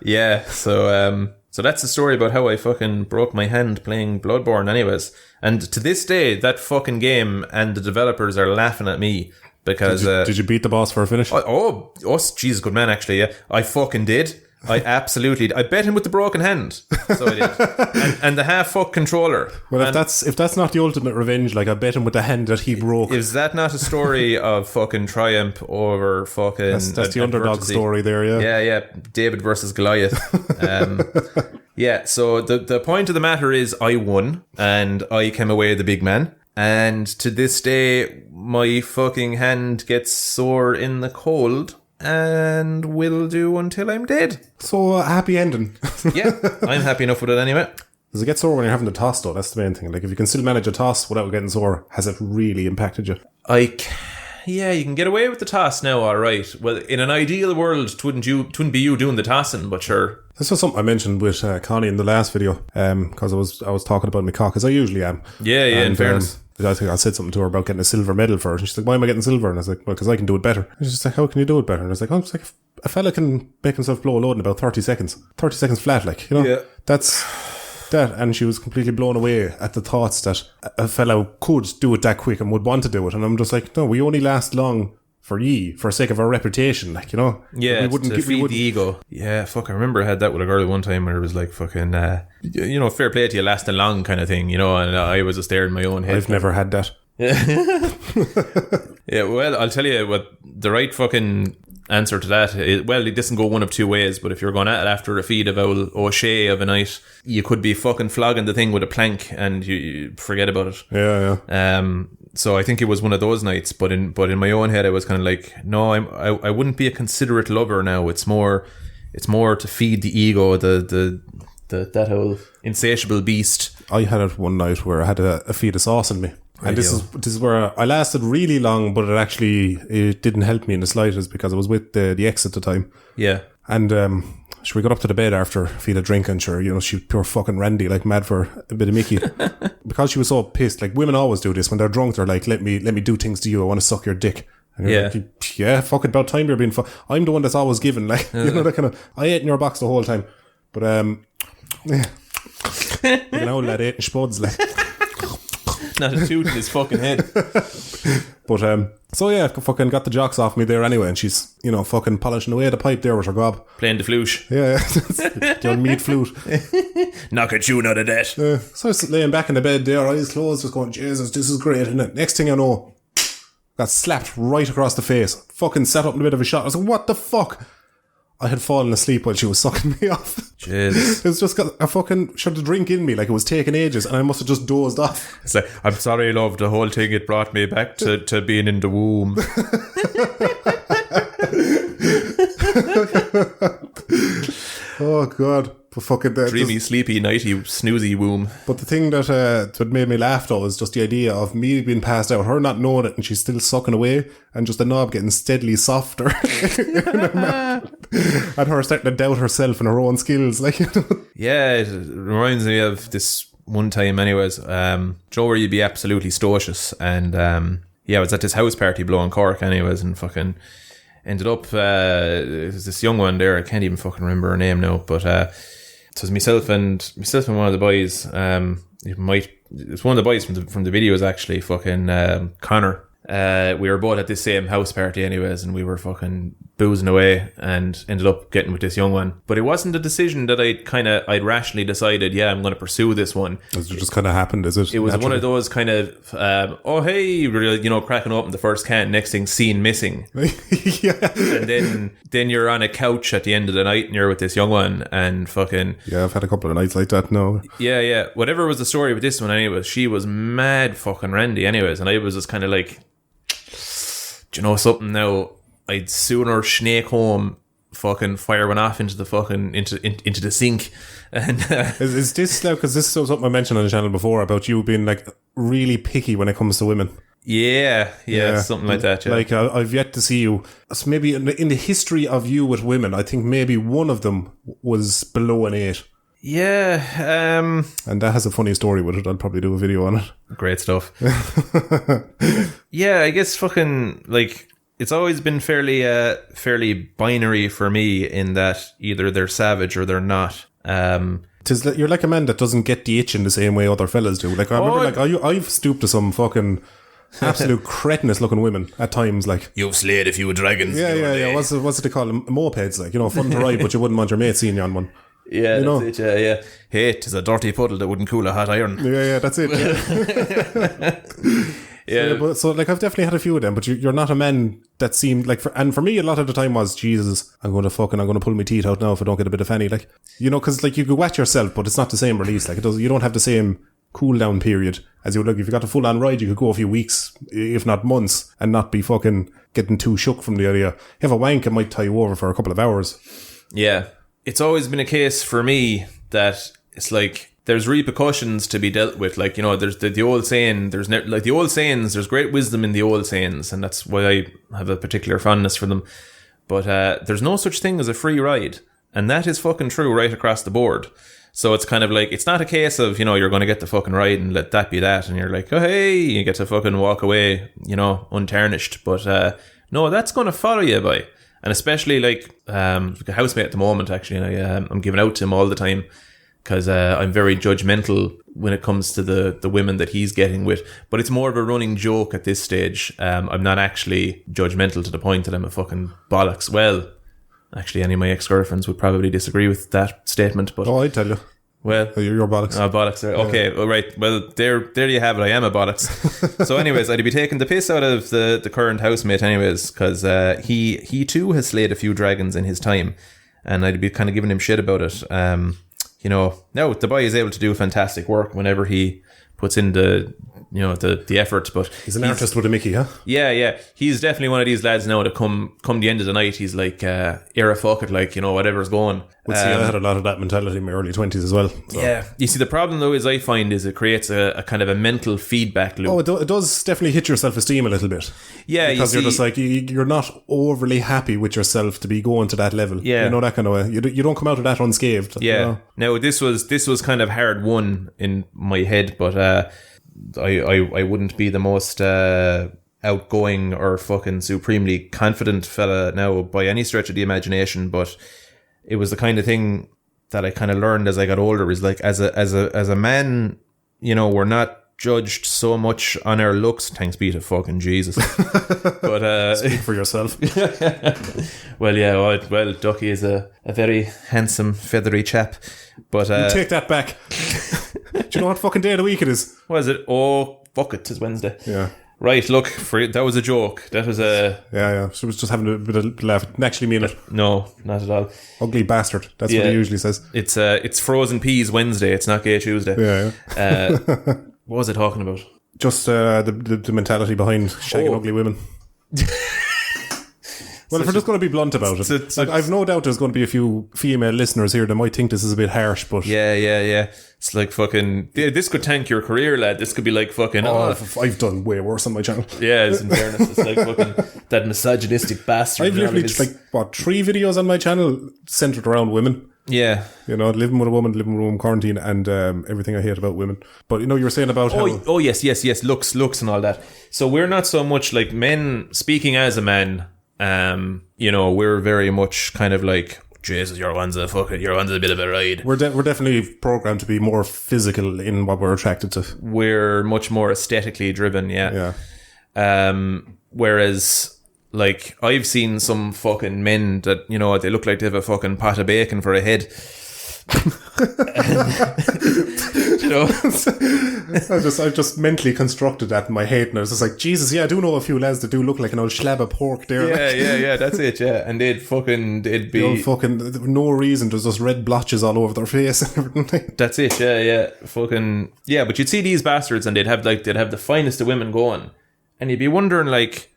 Yeah, so that's the story about how I fucking broke my hand playing Bloodborne anyways. And to this day, that fucking game and the developers are laughing at me because... Did you beat the boss for a finish? Oh, Jesus, good man, actually, yeah. I fucking did. I bet him with the broken hand. So I did. And the half-fuck controller. Well, if that's not the ultimate revenge, like I bet him with the hand that he broke. Is that not a story of fucking triumph over fucking... That's the underdog story there, yeah. Yeah. David versus Goliath. Yeah, so the point of the matter is I won and I came away the big man. And to this day, my fucking hand gets sore in the cold. And will do until I'm dead. So, a happy ending. Yeah, I'm happy enough with it anyway. Does it get sore when you're having to toss, though? That's the main thing. Like, if you can still manage a toss without getting sore, has it really impacted you? Yeah, you can get away with the toss now, all right. Well, in an ideal world, it wouldn't be you doing the tossing, but sure. This was something I mentioned with Connie in the last video, because I was talking about my cock, as I usually am. Yeah, in fairness. I think I said something to her about getting a silver medal for it. And she's like, "Why am I getting silver?" And I was like, "Well, because I can do it better." And she's like, "How can you do it better?" And I was like, "Oh, it's like a fella can make himself blow a load in about 30 seconds. 30 seconds flat, like, you know." Yeah. That's that. And she was completely blown away at the thoughts that a fellow could do it that quick and would want to do it. And I'm just like, no, we only last long for sake of our reputation, like, you know. Yeah, to feed the ego. Yeah, fuck, I remember I had that with a girl at one time where it was like fucking, you know, fair play to you, lasting long kind of thing, you know, and I was just there in my own head. I've never had that. Yeah, well, I'll tell you what, the right fucking answer to that is, well, it doesn't go one of two ways, but if you're going at it after a feed of old O'Shea of a night, you could be fucking flogging the thing with a plank and you forget about it. Yeah. So I think it was one of those nights, but in my own head I was kind of like, no, I wouldn't be a considerate lover now. It's more to feed the ego, that whole insatiable beast. I had it one night where I had a feed of sauce in me. And this is where I lasted really long, but it didn't help me in the slightest because I was with the ex at the time. Yeah. And we got up to the bed after a feed of drink, and sure, she was pure fucking randy, like mad for a bit of Mickey. Because she was so pissed. Like, women always do this when they're drunk. They're like, let me do things to you. I want to suck your dick. And you're like, yeah, fuck it, about time you're being I'm the one that's always given, like, that kind of, I ate in your box the whole time. But yeah. Lad ate in spuds, like. Not a toot in his fucking head. But so yeah, fucking got the jocks off me there anyway, and she's fucking polishing away the pipe there with her gob, playing the flute. Yeah. The old meat flute. Knock a tune out of that. So I was laying back in the bed there, eyes closed, just going, Jesus, this is great, isn't it? Next thing I know, got slapped right across the face. Fucking sat up in a bit of a shot. I was like, what the fuck? I had fallen asleep while she was sucking me off. Jesus. It was just got a fucking shot of drink in me, like it was taking ages, and I must have just dozed off. It's like, I'm sorry, love, the whole thing, it brought me back to being in the womb. Oh God. But fucking dreamy, sleepy, nighty, snoozy womb. But the thing that made me laugh though is just the idea of me being passed out, her not knowing it, and she's still sucking away, and just the knob getting steadily softer, and her starting to doubt herself and her own skills, like. Yeah, it reminds me of this one time, anyways. Joe, where you'd be absolutely stocious, and I was at this house party below in Cork, anyways, and fucking ended up. There's this young one there. I can't even fucking remember her name now, but. So it was myself and one of the boys. It's one of the boys from the videos actually. Fucking Connor. We were both at this same house party, anyways, and we were fucking boozing away and ended up getting with this young one. But it wasn't a decision that I'd rationally decided, yeah, I'm going to pursue this one. It just kind of happened, is it? It was naturally one of those kind of, oh hey, cracking open the first can, next thing, scene missing. Yeah. And then you're on a couch at the end of the night and you're with this young one and fucking. Yeah, I've had a couple of nights like that now. Yeah. Whatever was the story with this one, anyways, she was mad fucking randy, anyways, and I was just kind of like, do you know something now? I'd sooner snake home, fucking fire one off into the fucking into the sink. And is this now, because this is something I mentioned on the channel before about you being like really picky when it comes to women? Yeah, something like that. Yeah. Like I've yet to see you. So maybe in the history of you with women, I think maybe one of them was below an 8. Yeah, and that has a funny story with it. I'll probably do a video on it. Great stuff. Yeah, I guess fucking like it's always been fairly binary for me in that either they're savage or they're not. You're like a man that doesn't get the itch in the same way other fellas do. Like I remember, I've stooped to some fucking absolute cretinous looking women at times. Like you've slayed a few dragons. Yeah. What's it they call them? Mopeds, like fun to ride, but you wouldn't want your mate seeing you on one. Yeah, that's it, yeah. Hey, 'tis a dirty puddle that wouldn't cool a hot iron. Yeah, that's it. Yeah. So I've definitely had a few of them, but you're not a man that seemed like, for me, a lot of the time was, Jesus, I'm going to pull my teeth out now if I don't get a bit of fanny, like, because like you could wet yourself, but it's not the same release. Like you don't have the same cool down period as you would. Like if you got a full on ride, you could go a few weeks, if not months, and not be fucking getting too shook from the area. You have a wank, it might tie you over for a couple of hours. Yeah. It's always been a case for me that it's like there's repercussions to be dealt with. Like, there's the old saying, the old sayings, there's great wisdom in the old sayings, and that's why I have a particular fondness for them. But there's no such thing as a free ride, and that is fucking true right across the board. So it's kind of like, it's not a case of, you're going to get the fucking ride and let that be that, and you're like, oh hey, you get to fucking walk away, untarnished. But no, that's going to follow you, boy. And especially like a housemate at the moment, actually, and I'm giving out to him all the time because I'm very judgmental when it comes to the women that he's getting with. But it's more of a running joke at this stage. I'm not actually judgmental to the point that I'm a fucking bollocks. Well, actually, any of my ex-girlfriends would probably disagree with that statement. But I tell you. Well, you're bollocks. Oh, bollocks. Okay, all right. Well, there you have it. I am a bollocks. So, anyways, I'd be taking the piss out of the current housemate, anyways, because he too has slayed a few dragons in his time, and I'd be kind of giving him shit about it. No, the boy is able to do fantastic work whenever he puts in the the effort. But he's an artist with a Mickey, huh? Yeah. He's definitely one of these lads now that come the end of the night, he's like, era fuck it, like, whatever's going. Well, see, I had a lot of that mentality in my early 20s as well. So. Yeah. You see, the problem though is I find is it creates a kind of a mental feedback loop. Oh, it does definitely hit your self-esteem a little bit. Yeah, because you're just like, you're not overly happy with yourself to be going to that level. Yeah. That kind of way. You don't come out of that unscathed. Yeah. Now, this was kind of hard won in my head, but I wouldn't be the most outgoing or fucking supremely confident fella now by any stretch of the imagination, but it was the kind of thing that I kind of learned as I got older, is like, as a man, we're not judged so much on our looks, thanks be to fucking Jesus. But speak for yourself. Well, Ducky is a very handsome, feathery chap. But you take that back. Do you know what fucking day of the week it is? What is it? Oh, fuck it, 'tis Wednesday. Yeah. Right, look, that was a joke. That was a... Yeah. She was just having a bit of laugh. Didn't actually mean it. No, not at all. Ugly bastard. That's what he usually says. It's Frozen Peas Wednesday. It's not Gay Tuesday. Yeah. What was I talking about? Just the mentality behind shagging ugly women. Well, if we're just going to be blunt about it, I've no doubt there's going to be a few female listeners here that might think this is a bit harsh, but... Yeah. It's like fucking... This could tank your career, lad. This could be like fucking... I've done way worse on my channel. Yeah, it's in fairness. It's like fucking that misogynistic bastard. I've literally, 3 videos on my channel centered around women. Yeah. Living with a woman quarantine, and everything I hate about women. But, you were saying about how... Oh, yes. Looks and all that. So we're not so much like men, speaking as a man... we're very much kind of like, Jesus, you're on a bit of a ride. We're definitely programmed to be more physical in what we're attracted to. We're much more aesthetically driven, yeah. Whereas, like, I've seen some fucking men that, they look like they have a fucking pot of bacon for a head. I just mentally constructed that in my head, and I was just like, Jesus, I do know a few lads that do look like an old slab of pork there. Yeah, that's it, yeah. And they'd be no reason, there's just red blotches all over their face and everything. That's it, yeah. But you'd see these bastards and they'd have the finest of women going, and you'd be wondering, like,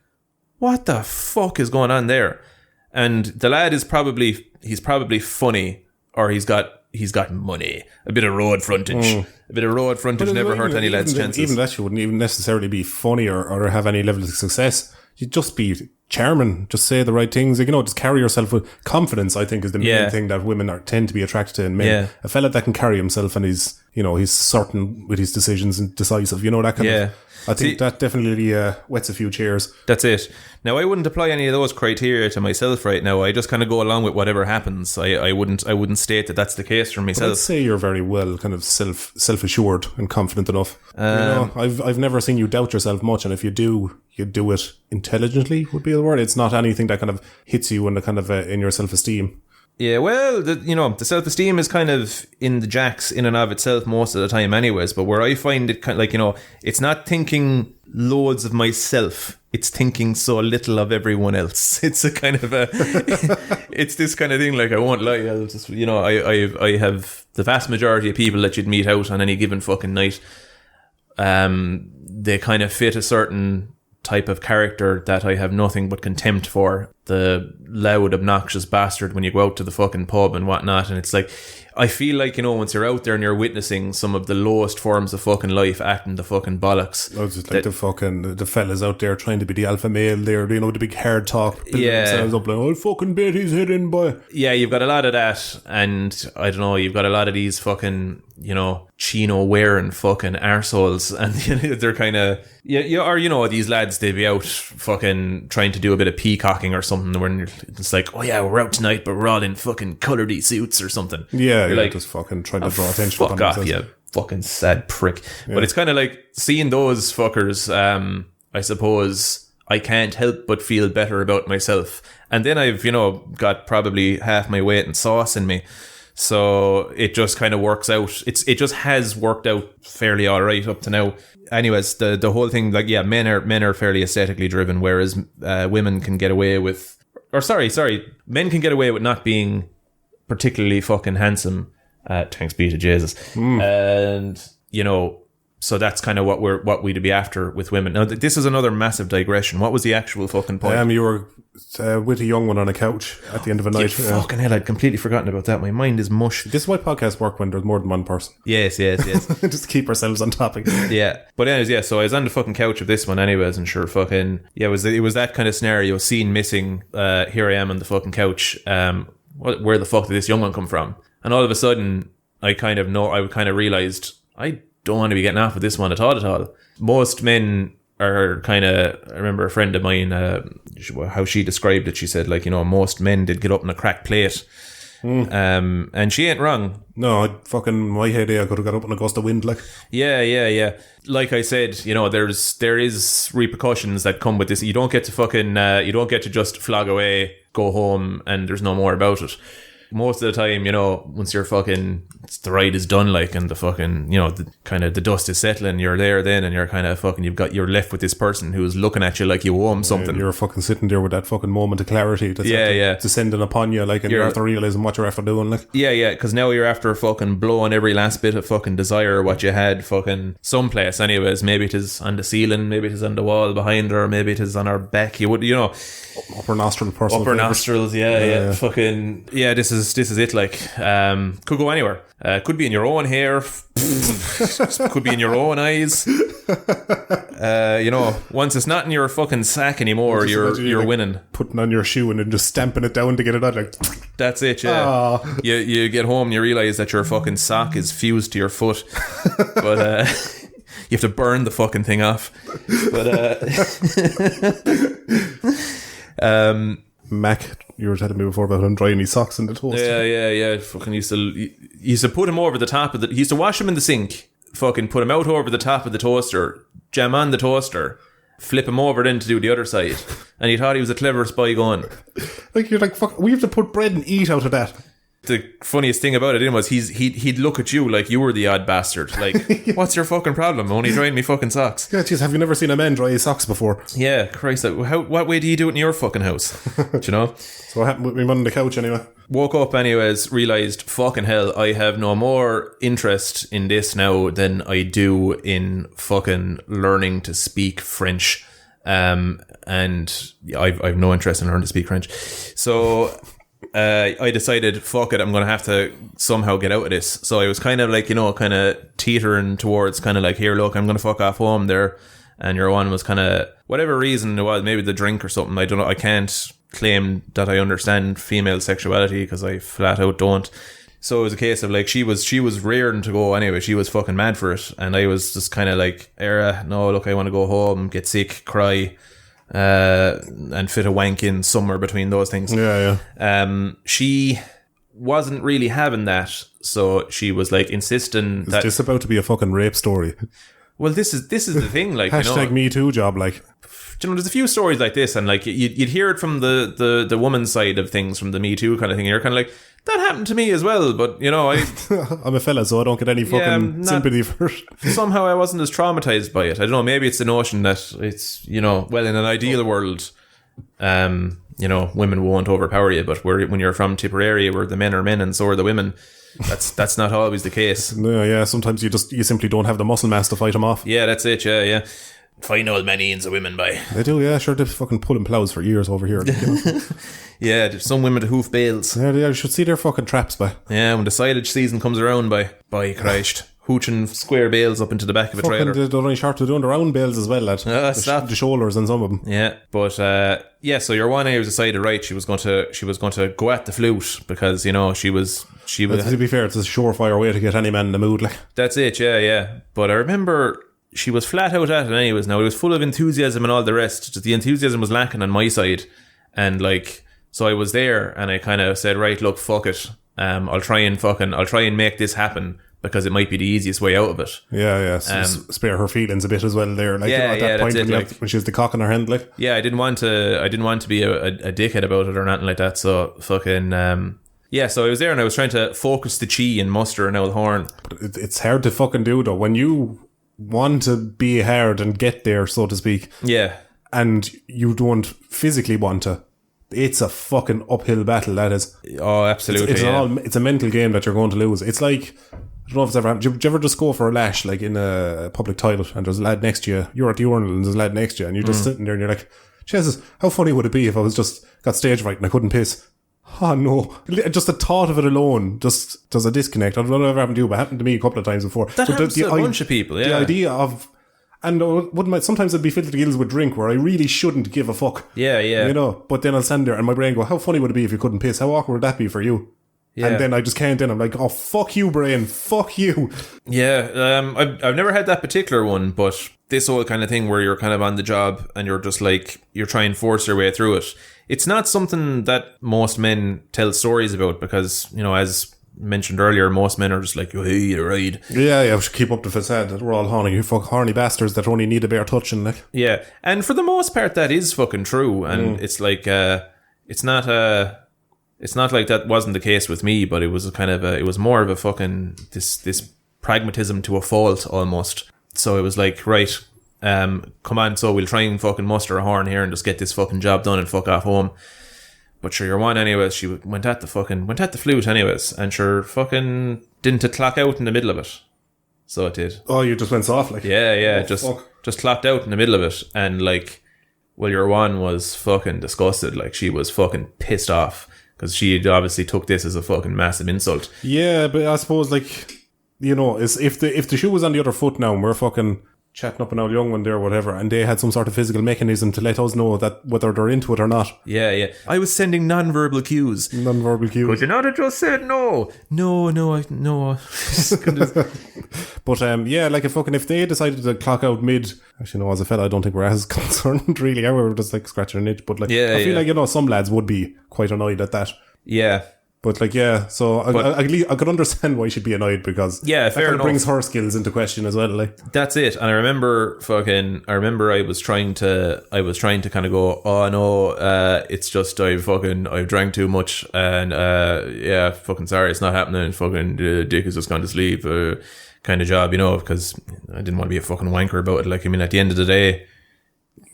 what the fuck is going on there? And the lad is probably funny, or he's got money, a bit of road frontage. A bit of road frontage never hurt any lad's chances. Even that, you wouldn't even necessarily be funny or have any level of success. You'd just be charming, just say the right things. Just carry yourself with confidence, I think, is the main thing that women tend to be attracted to in men. Yeah. A fella that can carry himself and he's certain with his decisions and decisive, that kind of... I think that definitely wets a few chairs. That's it. Now, I wouldn't apply any of those criteria to myself right now. I just kind of go along with whatever happens. I wouldn't state that that's the case for myself. But I'd say you're very well kind of self-assured and confident enough. I've never seen you doubt yourself much, and if you do it intelligently, would be the word. It's not anything that kind of hits you in the kind of in your self-esteem. Yeah, well, the self-esteem is kind of in the jacks in and of itself most of the time anyways, but where I find it kind of like, it's not thinking loads of myself, it's thinking so little of everyone else. It's a kind of it's this kind of thing, like, I won't lie, I'll just, I have the vast majority of people that you'd meet out on any given fucking night, they kind of fit a certain type of character that I have nothing but contempt for. The loud, obnoxious bastard when you go out to the fucking pub and whatnot. And it's like, I feel like, once you're out there and you're witnessing some of the lowest forms of fucking life acting the fucking bollocks. Oh, it's like the fellas out there trying to be the alpha male there, the big hard talk. Themselves up like, I'll fucking bet his head in, boy. Yeah, you've got a lot of that. And I don't know, you've got a lot of these fucking, chino wearing fucking arseholes. And they're kind of, or, these lads, they'd be out fucking trying to do a bit of peacocking or something, when it's like, oh yeah, we're out tonight, but we're all in fucking colouredy suits or something. Yeah, you're like, just fucking trying to draw attention. Fuck off, you fucking sad prick. Yeah. But it's kind of like seeing those fuckers. I suppose I can't help but feel better about myself. And then I've, got probably half my weight in sauce in me. So it just kind of works out. It just has worked out fairly all right up to now. Anyways, the whole thing, like, yeah, men are fairly aesthetically driven, whereas women can get away with, men can get away with not being particularly fucking handsome. Thanks be to Jesus. And, So that's kind of what we'd be after with women. Now, this is another massive digression. What was the actual fucking point? You were with a young one on a couch at the end of a night. Fucking hell, I'd completely forgotten about that. My mind is mush. This is why podcasts work when there's more than one person. Yes. Just keep ourselves on topic. Yeah. But anyways, yeah, so I was on the fucking couch of this one anyways, and sure fucking, yeah, it was that kind of scenario, scene missing, here I am on the fucking couch, where the fuck did this young one come from? And all of a sudden, I kind of realised, I don't want to be getting off with this one at all. Most men are kind of, I remember a friend of mine, how she described it, she said, like, you know, most men did get up in a cracked plate. And she ain't wrong. No, my heyday, I could have got up in a gust of wind, like. Yeah. Like I said, you know, there is repercussions that come with this. You don't get to just flog away, go home, and there's no more about it. Most of the time, you know, once you're the ride is done, like, and the fucking, you know, the dust is settling, you're there then, and you're kind of fucking, you're left with this person who's looking at you like you owe him something. You're fucking sitting there with that fucking moment of clarity that's descending upon you, like, and you're after realising what you're after doing, like. Yeah, because now you're after fucking blowing every last bit of fucking desire what you had fucking someplace anyways. Maybe it is on the ceiling, maybe it is on the wall behind her, maybe it is on her back. You would, you know, upper nostril person. Upper nostrils, yeah. Fucking, yeah, this is it, like, could go anywhere. Could be in your own hair, could be in your own eyes. You know, once it's not in your fucking sack anymore, you're like winning. Putting on your shoe and then just stamping it down to get it out, like. That's it, yeah. You get home and you realise that your fucking sock is fused to your foot, but you have to burn the fucking thing off. But Mac, you were telling me before about him drying his socks in the toaster. Yeah. Fucking used to put him over the top of he used to wash him in the sink, fucking put him out over the top of the toaster, jam on the toaster, flip him over then to do the other side. And he thought he was a clever spy going. Like, you're like, fuck, we have to put bread and eat out of that. The funniest thing about it was he'd look at you like you were the odd bastard. Like, what's your fucking problem? I'm only drying me fucking socks. Yeah, jeez, have you never seen a man dry his socks before? Yeah, Christ, what way do you do it in your fucking house? Do you know? So what happened with me on the couch anyway? Woke up anyways, realised, fucking hell, I have no more interest in this now than I do in fucking learning to speak French. And I've no interest in learning to speak French. So I decided, fuck it, I'm going to have to somehow get out of this. So I was kind of like, you know, kind of teetering towards kind of like, here, look, I'm going to fuck off home there. And your one was kind of, whatever reason it was, maybe the drink or something. I don't know. I can't claim that I understand female sexuality because I flat out don't. So it was a case of like, she was raring to go anyway. She was fucking mad for it. And I was just kind of like, no, look, I want to go home, get sick, cry. And fit a wank in somewhere between those things. Yeah. She wasn't really having that, so she was like insisting that. Is this about to be a fucking rape story? Well, this is the thing, like, hashtag, you know, Me Too job, like. You know, there's a few stories like this, and like you'd hear it from the woman's side of things, from the Me Too kind of thing. And you're kind of like, that happened to me as well, but you know, I'm a fella, so I don't get any fucking sympathy for it. Somehow I wasn't as traumatized by it. I don't know, maybe it's the notion that it's, you know, well, in an ideal world, you know, women won't overpower you, but when you're from Tipperary where the men are men and so are the women, that's not always the case. No, yeah, sometimes you simply don't have the muscle mass to fight them off. Yeah, that's it, yeah. Fine old men eans of women, by. They do, yeah, sure, they're fucking pulling ploughs for years over here. Like, you know. Yeah, there's some women that hoof bales. Yeah, you should see their fucking traps, by. Yeah, when the silage season comes around, by Christ. Hooching square bales up into the back of a trailer. They're only short to doing the round bales as well, lad. The shoulders and some of them. Yeah, but so your one A was decided, right, she was going to go at the flute because, you know, she was. To be fair, it's a surefire way to get any man in the mood, like. That's it, yeah. But I remember she was flat out at it anyways. Now, it was full of enthusiasm and all the rest. Just the enthusiasm was lacking on my side, and like, so I was there and I kind of said, right, look, fuck it. I'll try and make this happen, because it might be the easiest way out of it. Yeah. So spare her feelings a bit as well there. Like, at that point when she has the cock in her hand, like. Yeah, I didn't want to be a dickhead about it or nothing like that. So fucking so I was there and I was trying to focus the chi and muster an old horn. But it's hard to fucking do though when you want to be hard and get there, so to speak. Yeah. And you don't physically want to. It's a fucking uphill battle, that is. Oh, absolutely. It's a mental game that you're going to lose. It's like I don't know if it's ever happened. Do you ever just go for a lash, like in a public toilet, and there's a lad next to you, you're at the urinal and there's a lad next to you, and you're just sitting there and you're like, Jesus, how funny would it be if I was just got stage fright and I couldn't piss? Oh no. Just the thought of it alone just does a disconnect. I don't know if it ever happened to you, but it happened to me a couple of times before. That happens to a bunch of people, yeah. The idea of, and sometimes I'd be filled to the gills with drink where I really shouldn't give a fuck. Yeah. You know, but then I'll stand there and my brain go, how funny would it be if you couldn't piss? How awkward would that be for you? Yeah. And then I just can't. Then I'm like, oh, fuck you, brain. Fuck you. Yeah. I've never had that particular one, but this whole kind of thing where you're kind of on the job and you're just like, you're trying to force your way through it. It's not something that most men tell stories about because, you know, as mentioned earlier, most men are just like, oh, hey, you're right. Yeah, we should keep up the facade that we're all horny. You fuck horny bastards that only need a bare touching, like. Yeah. And for the most part, that is fucking true. And it's like, it's not like that wasn't the case with me, but it was it was more of a fucking this pragmatism to a fault almost. So it was like, right, come on, so we'll try and fucking muster a horn here and just get this fucking job done and fuck off home. But sure, you're one anyways. She went at the flute anyways, and sure fucking didn't it clock out in the middle of it. So it did. Oh, you just went soft, like. Yeah, just clocked out in the middle of it, and like, well, your one was fucking disgusted. Like she was fucking pissed off. Because she obviously took this as a fucking massive insult. Yeah, but I suppose, like, you know, if the shoe was on the other foot now and we're fucking chatting up an old young one there or whatever, and they had some sort of physical mechanism to let us know that whether they're into it or not. Yeah. I was sending non-verbal cues. Would you not have just said no? No. But yeah, like if they decided to clock out mid, actually no, as a fella I don't think we're as concerned really. We were just like scratching an itch, but like I feel like, you know, some lads would be quite annoyed at that. Yeah. But like, yeah, so I could understand why she'd be annoyed because that fair enough. Brings her skills into question as well. Like that's it. And I remember I was trying to kind of go, oh no, it's just I've drank too much and yeah, fucking sorry, it's not happening. Fucking dick has just gone to sleep, kind of job, you know, because I didn't want to be a fucking wanker about it. Like, I mean, at the end of the day,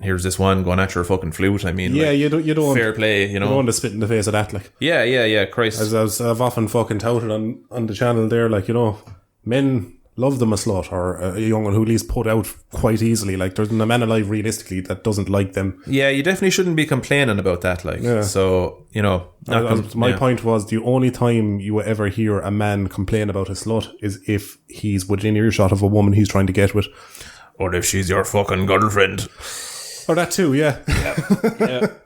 here's this one going at your fucking flute. I mean, yeah, like, you don't fair play, you know. You don't want to spit in the face of that, like. Yeah, Christ. As I've often fucking touted on the channel there, like, you know, men love them a slut or a young one who at least put out quite easily. Like, there's a man alive realistically that doesn't like them. Yeah, you definitely shouldn't be complaining about that, like. Yeah. So, you know. My point was the only time you will ever hear a man complain about a slut is if he's within earshot of a woman he's trying to get with. Or if she's your fucking girlfriend. Or that too, yeah.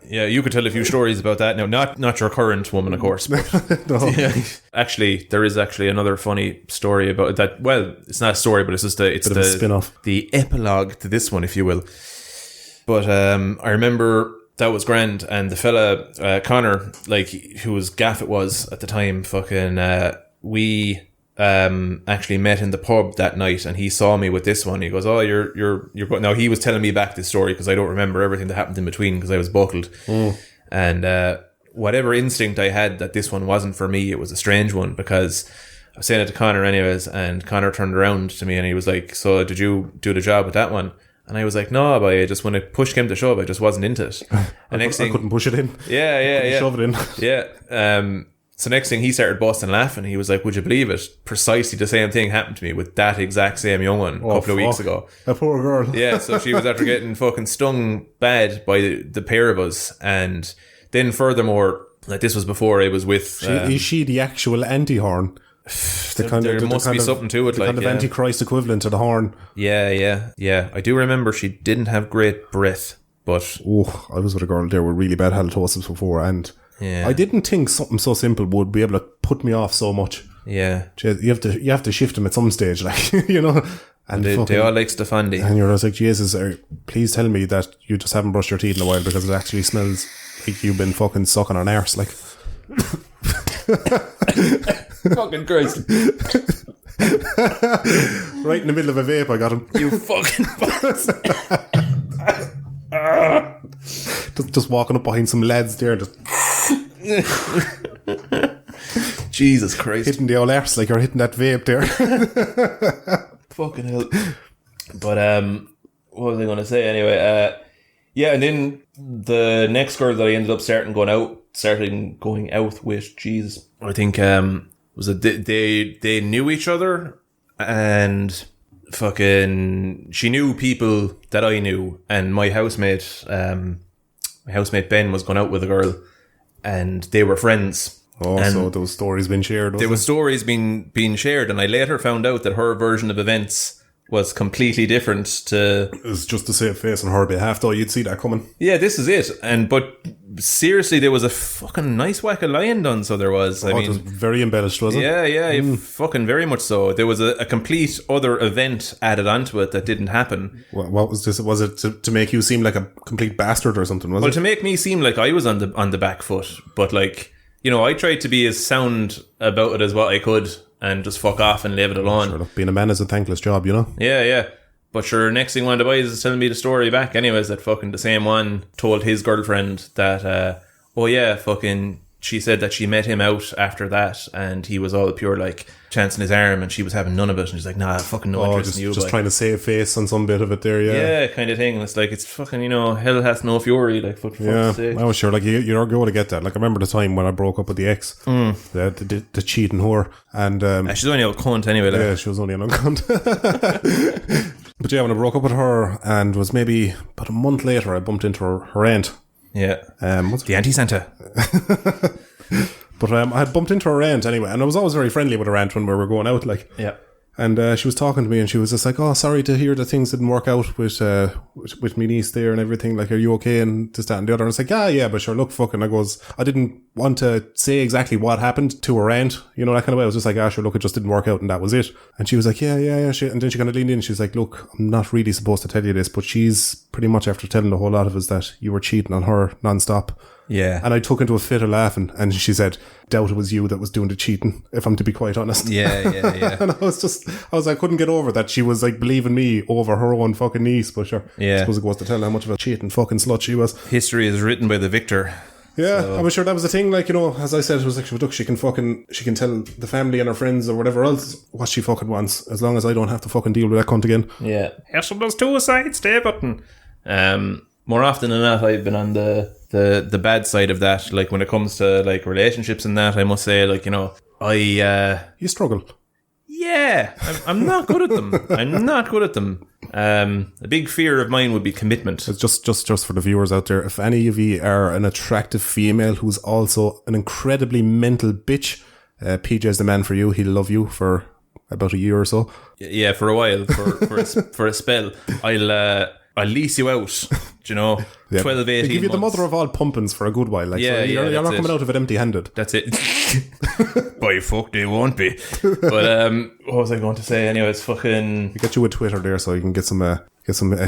Yeah, you could tell a few stories about that. Now, not your current woman, of course. But no. Yeah. Actually, there is actually another funny story about that. Well, it's not a story, but it's just the spin-off. The epilogue to this one, if you will. But I remember that was grand, and the fella, Connor, like, who was gaff it was at the time, fucking, we actually met in the pub that night, and he saw me with this one. He goes, oh, you're now he was telling me back this story because I don't remember everything that happened in between because I was buckled. And whatever instinct I had that this one wasn't for me, it was a strange one, because I was saying it to Connor anyways, and Connor turned around to me and he was like, so did you do the job with that one? And I was like, no, but I just, when it push came to shove, I just wasn't into it. And next thing, I couldn't push it in. Yeah. Shove it in. Yeah. So next thing, he started busting laughing. He was like, would you believe it? Precisely the same thing happened to me with that exact same young one a couple of weeks ago. A poor girl. Yeah, so she was after getting fucking stung bad by the pair of us. And then furthermore, like, this was before I was with... is she the actual anti-horn? There must be something to it. The kind of Antichrist equivalent to the horn. Yeah. I do remember she didn't have great breath, but... Oh, I was with a girl there with really bad halitosis before, and... Yeah. I didn't think something so simple would be able to put me off so much. Yeah. You have to shift them at some stage, like, you know. And they all like Stefandi. And you're just like, Jesus, please tell me that you just haven't brushed your teeth in a while, because it actually smells like you've been fucking sucking on arse, like. Fucking Christ. Right in the middle of a vape, I got him. You fucking bastard. Just walking up behind some lads there, just Jesus Christ, hitting the old arse like you're hitting that vape there. Fucking hell. But what was I going to say anyway? Yeah, and then the next girl that I ended up starting going out with, Jesus, I think was it they knew each other, and fucking she knew people that I knew, and my housemate Ben was going out with a girl, and they were friends. Oh, and so those stories been shared. There were stories being shared, and I later found out that her version of events was completely different to... It was just to save face on her behalf, though. You'd see that coming. Yeah, this is it. But seriously, there was a fucking nice whack of lying done, so there was. I mean, it was very embellished, wasn't it? Yeah, fucking very much so. There was a complete other event added onto it that didn't happen. What was this? Was it to make you seem like a complete bastard or something, was it? Well, to make me seem like I was on the back foot, but like, you know, I tried to be as sound about it as what I could and just fuck off and leave it alone. Sure, look, being a man is a thankless job, you know? Yeah. But sure, next thing one of the boys is telling me the story back anyways, that fucking the same one told his girlfriend that, fucking, she said that she met him out after that and he was all pure like chancing his arm and she was having none of it, and she's like, nah, fucking no interest in you. Just trying to save face on some bit of it there, yeah, kind of thing. It's like, it's fucking, you know, hell hath no fury, like, for fuck's sake. I was sure, like, you're going to get that. Like, I remember the time when I broke up with the ex, the cheating whore, and she's only a cunt anyway. Like. Yeah, she was only an cunt. But yeah, when I broke up with her, and was maybe about a month later, I bumped into her aunt. Yeah, the Auntie Santa. But I had bumped into her aunt anyway, and I was always very friendly with her aunt when we were going out, like. Yeah. And she was talking to me, and she was just like, "Oh, sorry to hear that things didn't work out with me niece there and everything. Like, are you okay?" And this, that, and the other. And I was like, "Yeah, but sure, look, fucking." I didn't want to say exactly what happened to her aunt, you know, that kind of way. I was just like, sure, look, it just didn't work out, and that was it. And she was like, yeah. And then she kind of leaned in. She's like, "Look, I'm not really supposed to tell you this, but she's pretty much after telling the whole lot of us that you were cheating on her nonstop." Yeah. And I took into a fit of laughing, and she said, "Doubt it was you that was doing the cheating, if I'm to be quite honest." Yeah. And I couldn't get over that she was like believing me over her own fucking niece, but sure. Yeah. I suppose it goes to tell how much of a cheating fucking slut she was. History is written by the victor. Yeah, so. I was sure that was the thing, like, you know, as I said, it was like, look, she can tell the family and her friends or whatever else what she fucking wants, as long as I don't have to fucking deal with that cunt again. Yeah. There's two sides to everything. More often than not, I've been on the bad side of that. Like, when it comes to like relationships and that, I must say, like, you know, you struggle. Yeah, I'm not good at them. A big fear of mine would be commitment. It's just for the viewers out there. If any of you are an attractive female who's also an incredibly mental bitch, PJ's the man for you. He'll love you for about a year or so. Yeah, for a while, for a spell. I'll lease you out, do you know, 12, 18 They give you months. the mother of all pumpins for a good while. Like, yeah, so you're not coming out of it empty-handed. That's it. By fuck, they won't be. But what was I going to say? Anyway, it's fucking... You get you with Twitter there, so you can get some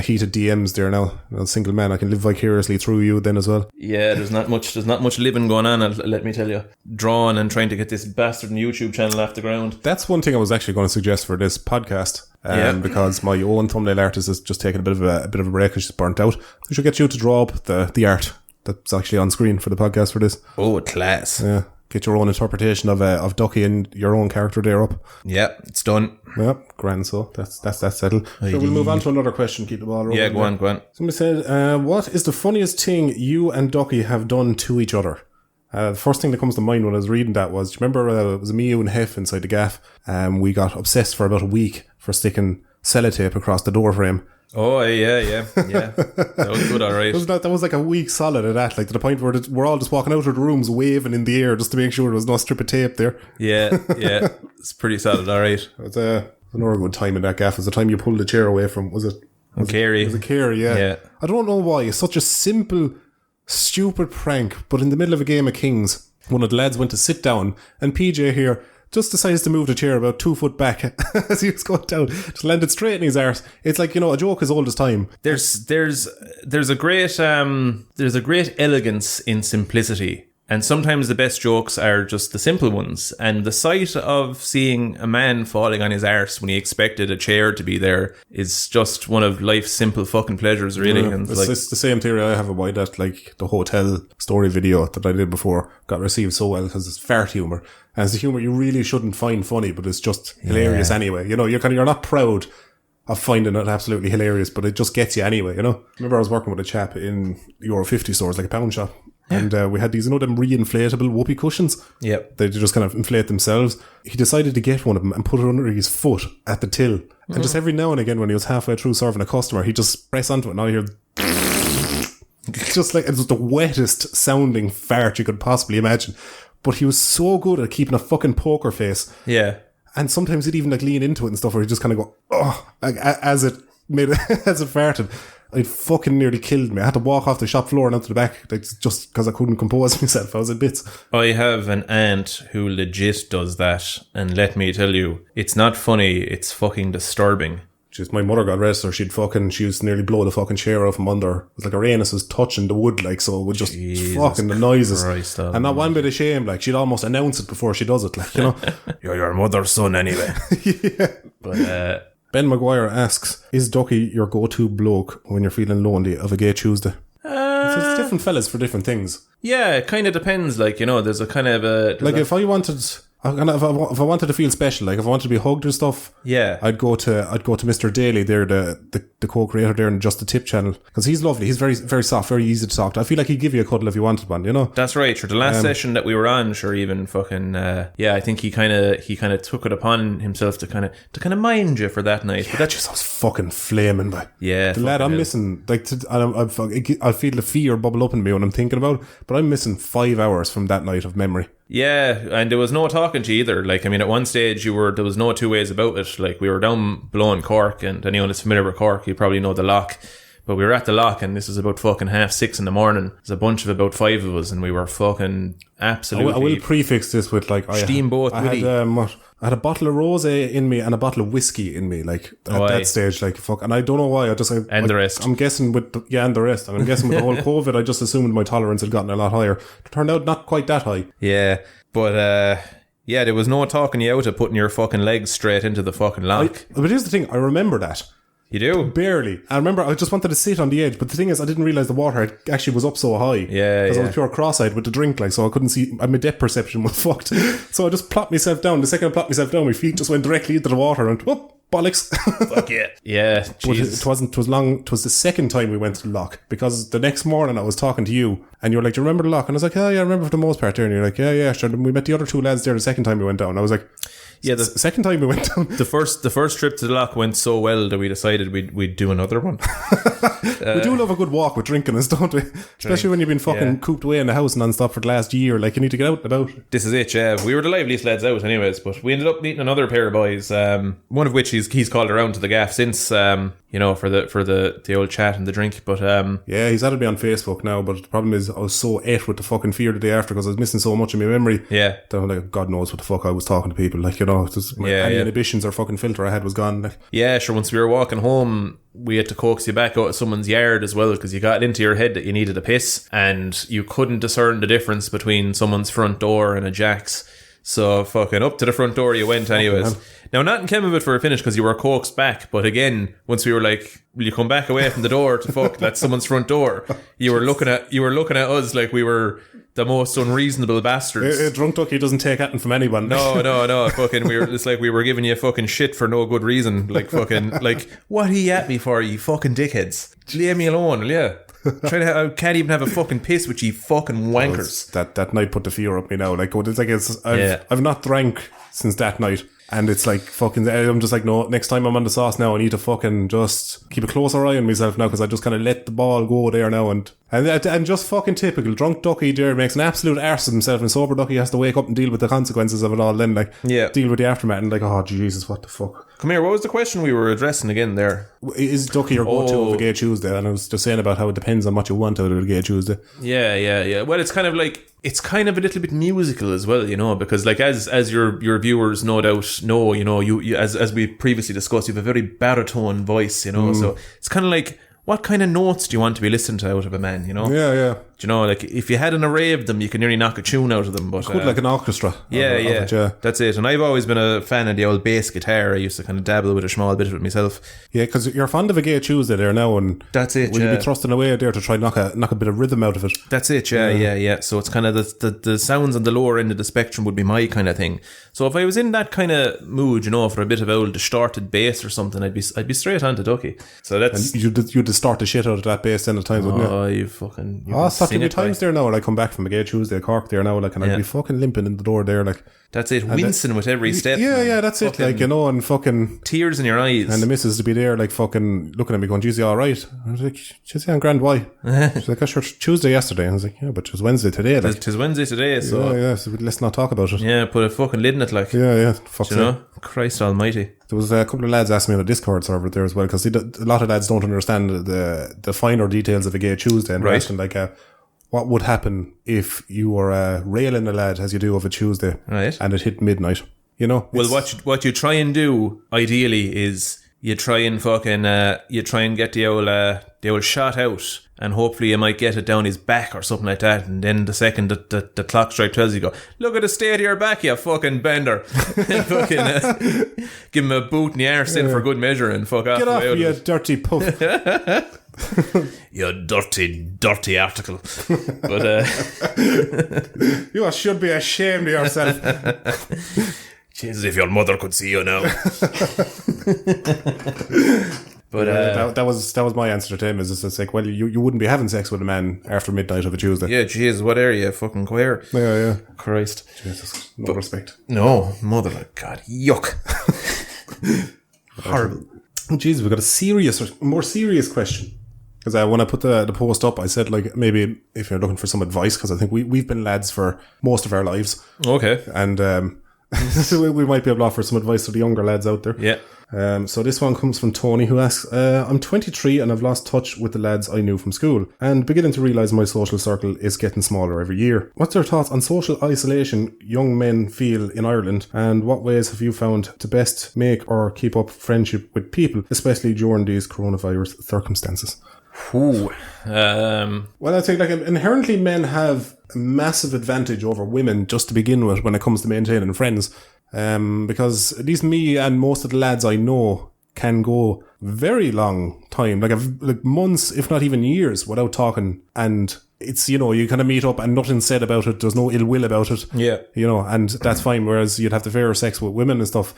heated DMs there now. A single man, I can live vicariously through you then as well. Yeah, there's not much living going on, let me tell you. Drawing and trying to get this bastard YouTube channel off the ground. That's one thing I was actually going to suggest for this podcast. Because my own thumbnail artist is just taking a bit of a break because she's burnt out. We should get you to draw up the art that's actually on screen for the podcast for this. Oh, class. Yeah. Get your own interpretation of Ducky and your own character there up. Yeah, it's done. Yeah, grand. So that's settled. So we'll move on to another question. Keep the ball rolling. Yeah, go on. Somebody said, what is the funniest thing you and Ducky have done to each other? The first thing that comes to mind when I was reading that was, do you remember it was me, you and Hef inside the gaff? We got obsessed for about a week for sticking sellotape across the door frame. Oh, yeah. That was good, all right. That was like a week solid of that, like to the point where we're all just walking out of the rooms waving in the air just to make sure there was no strip of tape there. Yeah. It's pretty solid, all right. It was another good time in that gaff. It was the time you pulled the chair away from, was it Carey? It was a Carey, yeah. I don't know why. It's such a simple, stupid prank, but in the middle of a game of Kings, one of the lads went to sit down, and PJ here just decides to move the chair about 2 foot back as he was going down. Just landed straight in his arse. It's like, you know, a joke as old as time. There's a great elegance in simplicity. And sometimes the best jokes are just the simple ones. And the sight of seeing a man falling on his arse when he expected a chair to be there is just one of life's simple fucking pleasures, really. Yeah, and it's the same theory I have about that, like the hotel story video that I did before got received so well because it's fart humour. And it's the humour you really shouldn't find funny, but it's just hilarious anyway. You know, you're not proud of finding it absolutely hilarious, but it just gets you anyway, you know. Remember I was working with a chap in Euro 50 stores, like a pound shop. And we had these, them re-inflatable whoopee cushions. Yep. They just kind of inflate themselves. He decided to get one of them and put it under his foot at the till. And just every now and again when he was halfway through serving a customer, he'd just press onto it and I hear... just like, it was the wettest sounding fart you could possibly imagine. But he was so good at keeping a fucking poker face. Yeah. And sometimes he'd even like lean into it and stuff, where he'd just kind of go, oh, like, as it farted. It fucking nearly killed me. I had to walk off the shop floor and out to the back, like, just because I couldn't compose myself. I was in bits. I have an aunt who legit does that, and let me tell you, it's not funny, it's fucking disturbing. Just my mother, God rest her, she used to nearly blow the fucking chair out from under. It was like her anus was touching the wood, like, so it would just fucking the noises. Christ, and not one bit of shame, like, she'd almost announce it before she does it, like, You're your mother's son anyway. Yeah. But, Ben Maguire asks, is Ducky your go-to bloke when you're feeling lonely of a gay Tuesday? It's different fellas for different things. Yeah, it kind of depends, like, there's a kind of a... Like, if I wanted to feel special, like if I wanted to be hugged and stuff, yeah, I'd go to Mr. Daly there, the co-creator there in Just the Tip channel, because he's lovely. He's very, very soft, very easy to talk to. I feel like he'd give you a cuddle if you wanted one, That's right. For the last session that we were on, sure, even fucking I think he kind of took it upon himself to kind of mind you for that night. Yeah, but that just was fucking flaming, but yeah, the lad I'm missing, like, I feel the fear bubble up in me when I'm thinking about it, but I'm missing 5 hours from that night of memory. Yeah, and there was no talking to you either. Like, I mean, at one stage there was no two ways about it. Like, we were down below in Cork, and anyone that's familiar with Cork, you probably know the lock. But we were at the lock, and this was about fucking 6:30 in the morning. There's a bunch of about 5 of us, and we were fucking absolutely... I will prefix this with, like... Steamboat Willie. I had a bottle of rosé in me and a bottle of whiskey in me, like, at that stage, like, fuck. And I don't know why, the rest. I'm guessing and the rest. And I'm guessing with the whole COVID, I just assumed my tolerance had gotten a lot higher. It turned out not quite that high. Yeah, but, there was no talking you out of putting your fucking legs straight into the fucking lock. But here's the thing, I remember that. You do? Barely. I remember I just wanted to sit on the edge, but the thing is I didn't realise the water actually was up so high. Yeah, because I was pure cross-eyed with the drink, like, so I couldn't see, my depth perception was fucked. So I just plopped myself down. The second I plopped myself down, my feet just went directly into the water and whoop, bollocks. Fuck yeah. Yeah, Jesus. But it was the second time we went to the lock, because the next morning I was talking to you and you were like, do you remember the lock? And I was like, oh yeah, I remember for the most part there. And you're like, yeah, sure. And we met the other two lads there the second time we went down. I was like, yeah, the second time we went down. The first trip to the lock went so well that we decided we'd do another one. We do love a good walk with drinking us, don't we? Especially when you've been fucking cooped away in the house non-stop for the last year. Like, you need to get out and about. This is it, yeah. We were the liveliest lads out anyways, but we ended up meeting another pair of boys, one of which he's called around to the gaff since, for the old chat and the drink. But yeah, he's added me on Facebook now, but the problem is I was so ate with the fucking fear the day after because I was missing so much of my memory. Yeah. That I'm like, God knows what the fuck I was talking to people. Like, just any inhibitions or fucking filter I had was gone. Like. Yeah, sure. Once we were walking home, we had to coax you back out of someone's yard as well, because you got into your head that you needed a piss and you couldn't discern the difference between someone's front door and a Jack's. So fucking up to the front door you went anyways. Now, not in came of it for a finish because you were coaxed back, but again, once we were like, will you come back away from the door to fuck, that's someone's front door, you were looking at us like we were the most unreasonable bastards. A drunk ducky doesn't take anything from anyone. No, fucking, it's like we were giving you fucking shit for no good reason. Like fucking, like, what are you at me for, you fucking dickheads? Leave me alone, will you? I can't even have a fucking piss with you fucking wankers. That night put the fear up me now. Like, I've not drank since that night. And it's like fucking, I'm just like, no, next time I'm on the sauce now, I need to fucking just keep a closer eye on myself now, because I just kind of let the ball go there now. And just fucking typical. Drunk Ducky there makes an absolute arse of himself, and sober Ducky has to wake up and deal with the consequences of it all then, like, deal with the aftermath, and like, oh Jesus, what the fuck. Come here, what was the question we were addressing again there? Is Ducky your go-to of a gay Tuesday? And I was just saying about how it depends on what you want out of a gay Tuesday. Yeah. Well, it's kind of like, it's kind of a little bit musical as well, because like as your viewers no doubt know, you as we previously discussed, you have a very baritone voice, so it's kind of like, what kind of notes do you want to be listened to out of a man, Yeah. Like, if you had an array of them, you can nearly knock a tune out of them. But like an orchestra. Yeah. That's it. And I've always been a fan of the old bass guitar. I used to kind of dabble with a small bit of it myself. Yeah, because you're fond of a gay Tuesday there now, and that's it. Will you be thrusting away there to try knock a bit of rhythm out of it? That's it. Yeah. So it's kind of the sounds on the lower end of the spectrum would be my kind of thing. So if I was in that kind of mood, for a bit of old distorted bass or something, I'd be straight on to Ducky. So that's, and you distort the shit out of that bass then at times, wouldn't you? Oh, you fucking... Stop to be times there now when I come back from a gay Tuesday Cork there now, like, and I'd be fucking limping in the door there, like. That's it, wincing with every step. Yeah, that's it, like, you know, and fucking... Tears in your eyes. And the missus to be there, like, fucking looking at me going, geez, you alright? I was like, she's yeah, I'm grand, why? She's like, I sure Tuesday yesterday. And I was like, yeah, but it was Wednesday today. Like. It was Wednesday today, so... Yeah, so let's not talk about it. Yeah, put a fucking lid in it, like. Yeah, fuck you know? Christ almighty. There was a couple of lads asking me on the Discord server there as well, because a lot of lads don't understand the finer details of a gay Tuesday, and asking, like, what would happen if you were railing a lad as you do of a Tuesday, and it hit midnight, you know? Well, what you try and do, ideally, is you try and fucking, get the old shot out, and hopefully you might get it down his back or something like that, and then the second the clock strike tells you, go, look at the state of your back, you fucking bender. And fucking give him a boot in the arse in for good measure and fuck off. Get off, you dirty puff. You dirty article. But you should be ashamed of yourself. Jesus, if your mother could see you now. But that was my answer to him. Is it's like, well, you wouldn't be having sex with a man after midnight of a Tuesday. Yeah, Jesus, what are you, fucking queer? Yeah. Christ, Jesus, no respect. No, mother of God, yuck. Horrible. Jesus, we've got a more serious question. Because when I put the post up, I said, like, maybe if you're looking for some advice, because I think we've been lads for most of our lives. Okay. And we might be able to offer some advice to the younger lads out there. Yeah. So this one comes from Tony, who asks, I'm 23 and I've lost touch with the lads I knew from school and beginning to realise my social circle is getting smaller every year. What's your thoughts on social isolation young men feel in Ireland, and what ways have you found to best make or keep up friendship with people, especially during these coronavirus circumstances? Ooh. Well, I think, like, inherently men have a massive advantage over women just to begin with when it comes to maintaining friends. Because at least me and most of the lads I know can go very long time, like months, if not even years, without talking. And it's, you know, you kind of meet up and nothing's said about it. There's no ill will about it. Yeah. You know, and that's fine. Whereas you'd have to fairer sex with women and stuff.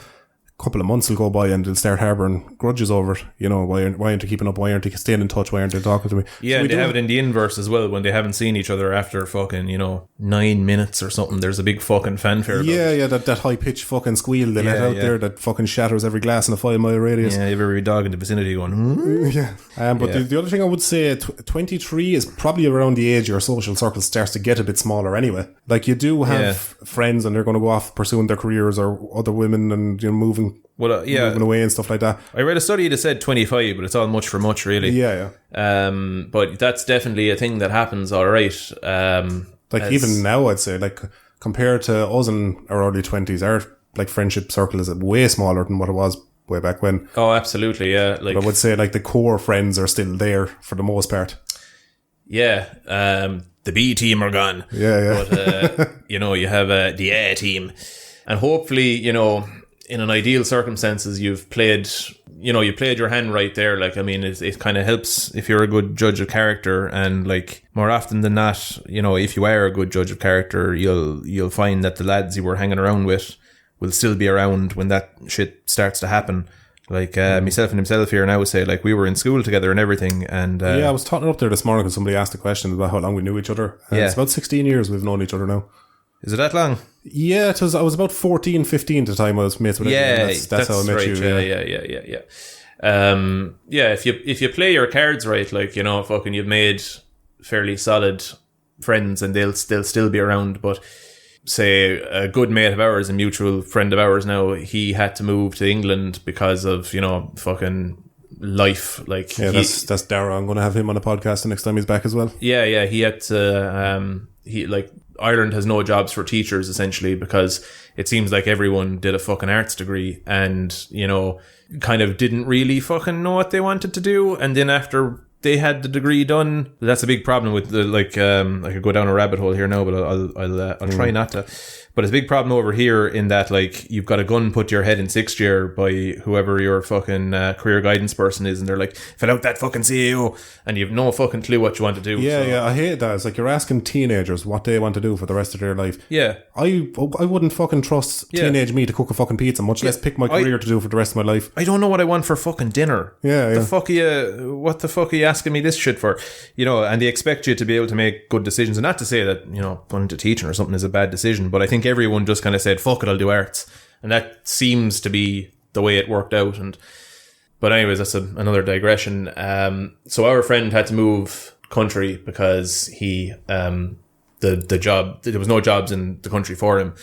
Couple of months will go by and they'll start harbouring grudges over it. You know, why aren't they keeping up? Why aren't they staying in touch? Why aren't they talking to me? Yeah, so they have it in the inverse as well, when they haven't seen each other after fucking, 9 minutes or something. There's a big fucking fanfare. Yeah, that high pitched fucking squeal they let out there that fucking shatters every glass in a 5 mile radius. Yeah, every dog in the vicinity going, Yeah. But the other thing I would say, 23 is probably around the age your social circle starts to get a bit smaller anyway. Like, you do have friends and they're going to go off pursuing their careers, or other women and, moving away and stuff like that. I read a study that said 25, but it's all much for much, really. Yeah. But that's definitely a thing that happens, all right. Even now, I'd say, like, compared to us in our early 20s, our, like, friendship circle is way smaller than what it was way back when. Oh, absolutely, yeah. Like, but I would say, like, the core friends are still there for the most part. Yeah, the B team are gone. Yeah. But, you have the A team. And hopefully, in an ideal circumstances, you played your hand right there. Like, I mean, it kind of helps if you're a good judge of character, and, like, more often than not, if you are a good judge of character, you'll find that the lads you were hanging around with will still be around when that shit starts to happen. Like, myself and himself here, and I would say, like, we were in school together and everything, and I was talking up there this morning because somebody asked a question about how long we knew each other. It's about 16 years we've known each other now. Is it that long? Yeah, I was about 14, 15 at the time I was mates with him. Yeah, that's how I met right. you. Yeah. If you play your cards right, like, fucking, you've made fairly solid friends, and they'll still be around. But say a good mate of ours, a mutual friend of ours now, he had to move to England because of, fucking life. Like, that's Dara. I'm going to have him on a podcast the next time he's back as well. Yeah. He had to, Ireland has no jobs for teachers, essentially, because it seems like everyone did a fucking arts degree and, kind of didn't really fucking know what they wanted to do. And then after they had the degree done, that's a big problem with the, like, I could go down a rabbit hole here now, but I'll try not to. But it's a big problem over here in that, like, you've got a gun put to your head in 6th year by whoever your fucking career guidance person is, and they're like, fill out that fucking CAO, and you have no fucking clue what you want to do. Yeah, I hate that. It's like you're asking teenagers what they want to do for the rest of their life. Yeah. I wouldn't fucking trust teenage me to cook a fucking pizza, much less pick my career to do for the rest of my life. I don't know what I want for fucking dinner. Yeah. What the fuck are you asking me this shit for? You know, and they expect you to be able to make good decisions. And not to say that, you know, going into teaching or something is a bad decision, but I think everyone just kind of said, fuck it, I'll do arts. And that seems to be the way it worked out. But anyways, that's another digression. So our friend had to move country because he, the job, there was no jobs in the country for him.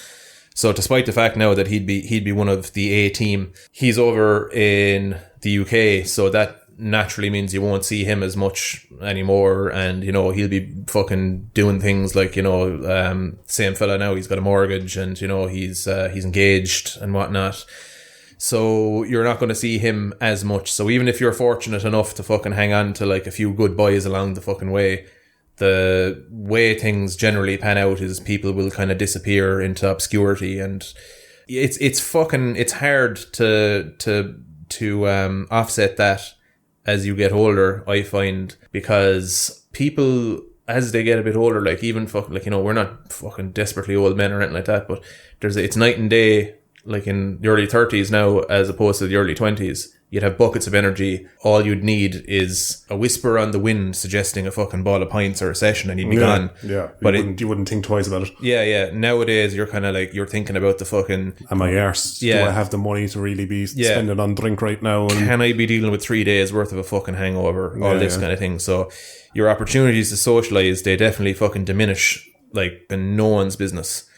So despite the fact now that he'd be one of the A team, he's over in the UK. So that naturally means you won't see him as much anymore. And, you know, he'll be fucking doing things like, you know, same fella now, he's got a mortgage and, you know, he's engaged and whatnot. So you're not going to see him as much. So even if you're fortunate enough to fucking hang on to like a few good boys along the fucking way, the way things generally pan out is people will kind of disappear into obscurity, and it's hard to offset that as you get older, I find, because people, as they get a bit older, like even fucking, like, you know, we're not fucking desperately old men or anything like that, but it's night and day, like in the early 30s now as opposed to the early 20s. You'd have buckets of energy. All you'd need is a whisper on the wind suggesting a fucking ball of pints or a session, and you'd be gone. Yeah, but you wouldn't think twice about it. Yeah. Nowadays, you're kind of like, you're thinking about the fucking... Am I arse? Yeah. Do I have the money to really be spending on drink right now? And can I be dealing with 3 days worth of a fucking hangover? All this kind of thing. So your opportunities to socialise, they definitely fucking diminish, like, in no one's business.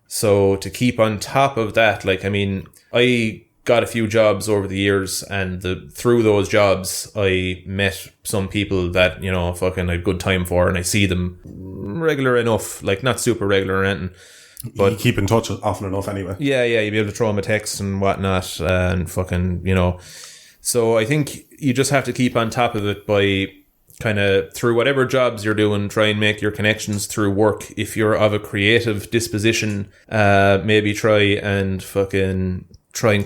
So to keep on top of that, like, I mean, I got a few jobs over the years, and through those jobs I met some people that, you know, fucking I had good time for, and I see them regular enough, like not super regular or anything, but you keep in touch often enough anyway. Yeah, you'd be able to throw them a text and whatnot, and fucking, you know. So I think you just have to keep on top of it by kind of, through whatever jobs you're doing, try and make your connections through work. If you're of a creative disposition, maybe try and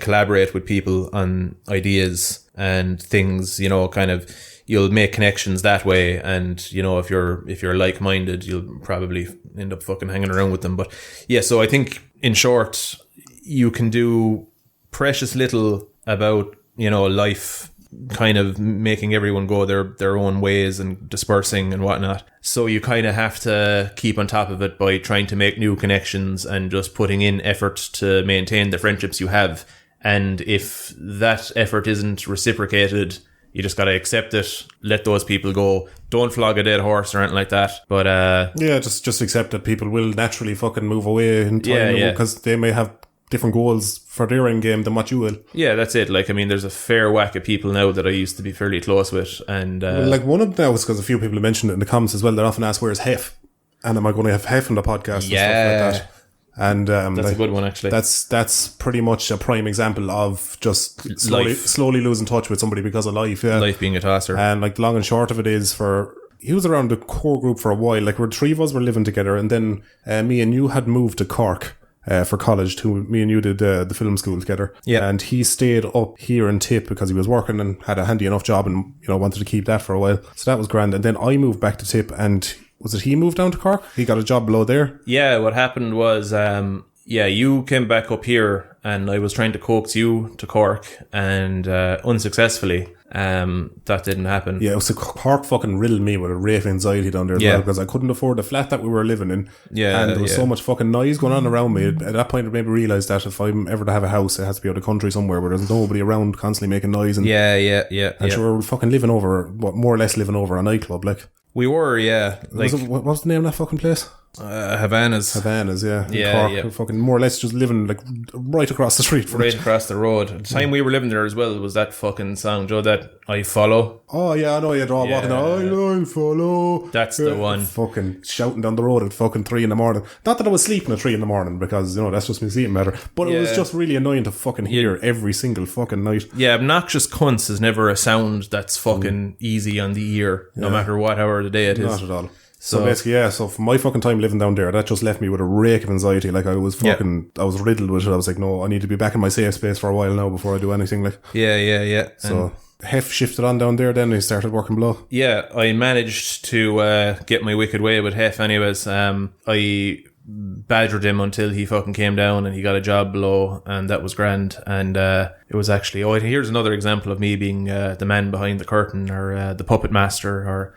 collaborate with people on ideas and things, you know, kind of, you'll make connections that way. And, you know, if you're like-minded, you'll probably end up fucking hanging around with them. But yeah, so I think in short, you can do precious little about, you know, life kind of making everyone go their own ways and dispersing and whatnot. So you kind of have to keep on top of it by trying to make new connections and just putting in effort to maintain the friendships you have. And if that effort isn't reciprocated, you just got to accept it, let those people go. Don't flog a dead horse or anything like that. But just accept that people will naturally fucking move away in time, because they may have different goals for their end game than what you will. Yeah, that's it. Like, I mean, there's a fair whack of people now that I used to be fairly close with, and like one of them now is because a few people have mentioned it in the comments as well. They're often asked, "Where's Hef?" And am I going to have Hef on the podcast? Yeah, and stuff like that. And that's a good one, actually. That's pretty much a prime example of just slowly losing touch with somebody because of life. Yeah, life being a tosser. And like the long and short of it is, he was around the core group for a while. Like, we're three of us were living together, and then me and you had moved to Cork for college. Me and you did the film school together. Yeah. And he stayed up here in Tip because he was working and had a handy enough job, and, you know, wanted to keep that for a while. So that was grand. And then I moved back to Tip, and was it he moved down to Cork? He got a job below there? Yeah, what happened was, you came back up here, and I was trying to coax you to Cork, and unsuccessfully. That didn't happen. Yeah, so Cork fucking riddled me with a rave anxiety down there as well, because I couldn't afford the flat that we were living in. Yeah. And there was so much fucking noise going on around me. At that point, it made me realise that if I'm ever to have a house, it has to be out of the country somewhere where there's nobody around constantly making noise. And, And sure, we were fucking more or less living over a nightclub, like. We were, yeah. Like, what was the name of that fucking place? Havana's, yeah. Yeah, Cork, fucking more or less just living like right across the street from right across the road. The time we were living there as well was that fucking song, Joe, that I Follow. Oh yeah, I know, you're all walking down, I follow. That's the one. Fucking shouting down the road at fucking 3 a.m. Not that I was sleeping at 3 a.m, because, you know, that's just me sleeping better. But it was just really annoying to fucking hear every single fucking night. Yeah, obnoxious cunts is never a sound that's fucking easy on the ear, no matter what hour of the day it is. Not at all. So basically, so for my fucking time living down there, that just left me with a rake of anxiety. Like, I was I was riddled with it. I was like, no, I need to be back in my safe space for a while now before I do anything. Like, yeah. So Hef shifted on down there, then he started working below. Yeah, I managed to get my wicked way with Hef anyways. I badgered him until he fucking came down and he got a job below, and that was grand. And it was actually, here's another example of me being the man behind the curtain, or the puppet master, or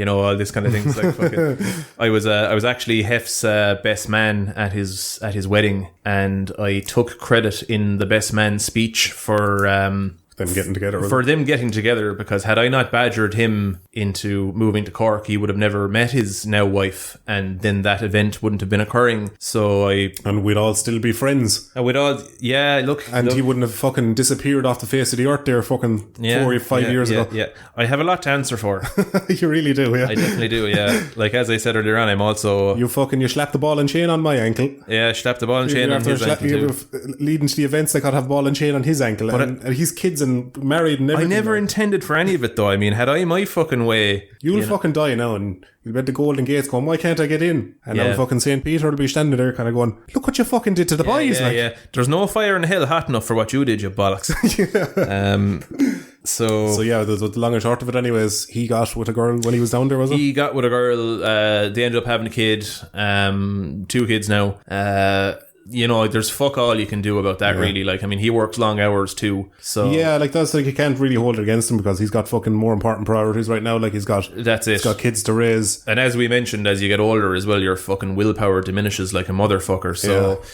all this kind of things. Like fucking, I was actually Hef's best man at his wedding, and I took credit in the best man speech for them getting together. Them getting together, because had I not badgered him into moving to Cork, he would have never met his now wife, and then that event wouldn't have been occurring. So and we'd all still be friends. And we'd all, and he wouldn't have fucking disappeared off the face of the earth there fucking 4 or 5 years ago. Yeah, I have a lot to answer for. You really do, yeah. I definitely do, yeah. Like, as I said earlier on, I'm also... You slapped the ball and chain on my ankle. Yeah, slapped the ball and chain on his ankle too. Leading to the events, they got to have ball and chain on his ankle. And his kids and married and everything. I never intended for any of it, though. I mean, had I my fucking way... You'll fucking die now, and you'll be at the Golden Gates going, why can't I get in? And now fucking St. Peter will be standing there kind of going, look what you fucking did to the boys. Yeah. There's no fire in hell hot enough for what you did, you bollocks. So yeah, the long and short of it anyways, he got with a girl when he was down there, was it? He got with a girl, they ended up having a kid, 2 kids now. There's fuck all you can do about that, really. Like, I mean, he works long hours too, so... Yeah, like, that's like, you can't really hold it against him, because he's got fucking more important priorities right now. Like, he's got kids to raise. And as we mentioned, as you get older as well, your fucking willpower diminishes like a motherfucker, so... Yeah.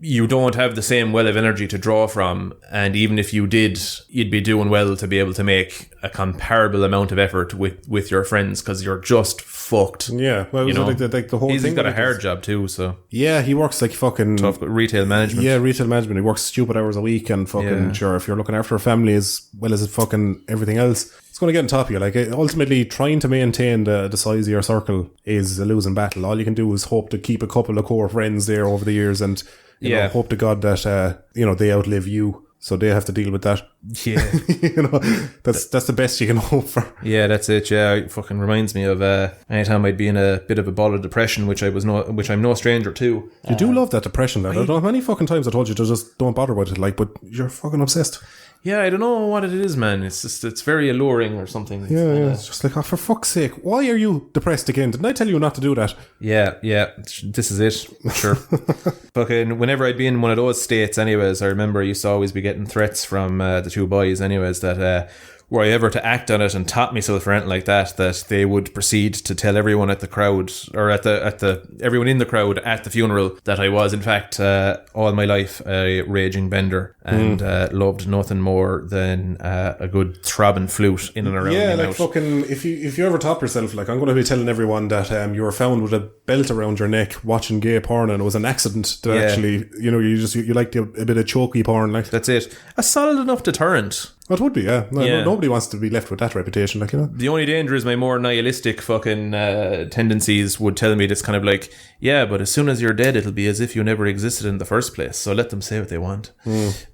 You don't have the same well of energy to draw from, and even if you did, you'd be doing well to be able to make a comparable amount of effort with your friends, because you're just fucked. Yeah, well, like the whole thing. He's got a hard job too, so... Yeah, he works like fucking... Tough retail management. Yeah, retail management. He works stupid hours a week, and fucking, sure, if you're looking after a family as well as fucking everything else, it's going to get on top of you. Like, ultimately, trying to maintain the size of your circle is a losing battle. All you can do is hope to keep a couple of core friends there over the years, and... hope to God that they outlive you, so they have to deal with that. Yeah, that's the best you can hope for. Yeah, that's it. Yeah, it fucking reminds me of anytime I'd be in a bit of a ball of depression, which I'm no stranger to. You do love that depression, lad. I don't know how many fucking times I told you to just don't bother with it, like, but you're fucking obsessed. Yeah, I don't know what it is, man. It's just, it's very alluring or something. It's just like, oh, for fuck's sake, why are you depressed again? Didn't I tell you not to do that? Yeah, this is it. Sure. Fucking, whenever I'd be in one of those states anyways, I remember I used to always be getting threats from the 2 boys anyways, that were I ever to act on it and top myself or anything like that they would proceed to tell everyone at the crowd, or at the everyone in the crowd at the funeral, that I was in fact all my life a raging bender, and loved nothing more than a good throbbing flute in and around. Yeah, like mouth. Fucking, if you ever top yourself, like, I'm going to be telling everyone that you were found with a belt around your neck watching gay porn, and it was an accident that actually, you liked a bit of chokey porn, like. That's it. A solid enough deterrent. It would be, yeah. Nobody wants to be left with that reputation, like, The only danger is my more nihilistic fucking tendencies would tell me this kind of like, yeah, but as soon as you're dead, it'll be as if you never existed in the first place, so let them say what they want.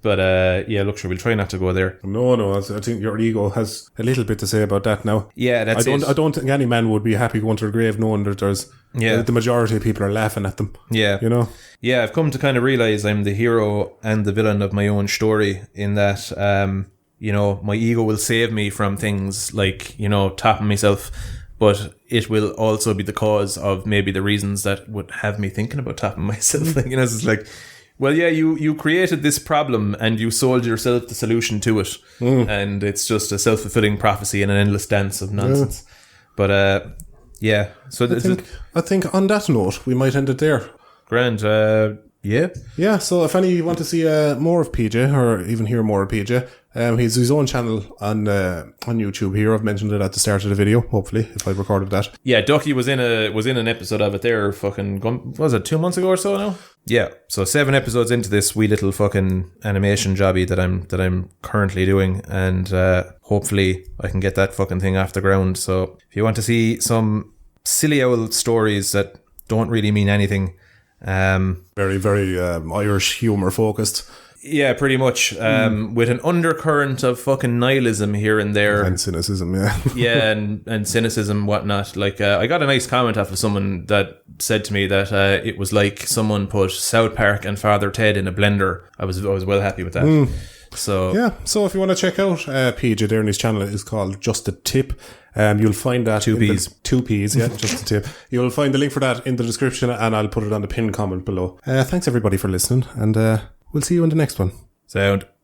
But look, sure, we'll try not to go there. No, I think your ego has a little bit to say about that now. Yeah, that's it. I don't think any man would be happy going to the grave knowing that there's the majority of people are laughing at them. Yeah. Yeah, I've come to kind of realise I'm the hero and the villain of my own story, in that my ego will save me from things like, topping myself, but it will also be the cause of maybe the reasons that would have me thinking about topping myself. Like, it's like, well, yeah, you created this problem and you sold yourself the solution to it, and it's just a self-fulfilling prophecy and an endless dance of nonsense. But so I think on that note we might end it there. Grand. Yeah. So if any you want to see more of PJ, or even hear more of PJ, he's his own channel on YouTube here. I've mentioned it at the start of the video, hopefully, if I recorded that. Yeah, Ducky was in an episode of it there fucking, was it 2 months ago or so now? Yeah. So 7 episodes into this wee little fucking animation jobby that I'm currently doing, and hopefully I can get that fucking thing off the ground. So if you want to see some silly old stories that don't really mean anything, very, very Irish humour focused. Yeah, pretty much. With an undercurrent of fucking nihilism here and there. And cynicism, yeah. Yeah, and cynicism, whatnot. Like, I got a nice comment off of someone that said to me that it was like someone put South Park and Father Ted in a blender. I was well happy with that. So Yeah, so if you want to check out PJ Dearney's channel, it is called Just a Tip. You'll find that Two Ps. 2 Ps, yeah, just a tip. You'll find the link for that in the description, and I'll put it on the pinned comment below. Thanks everybody for listening, and we'll see you in the next one. sound.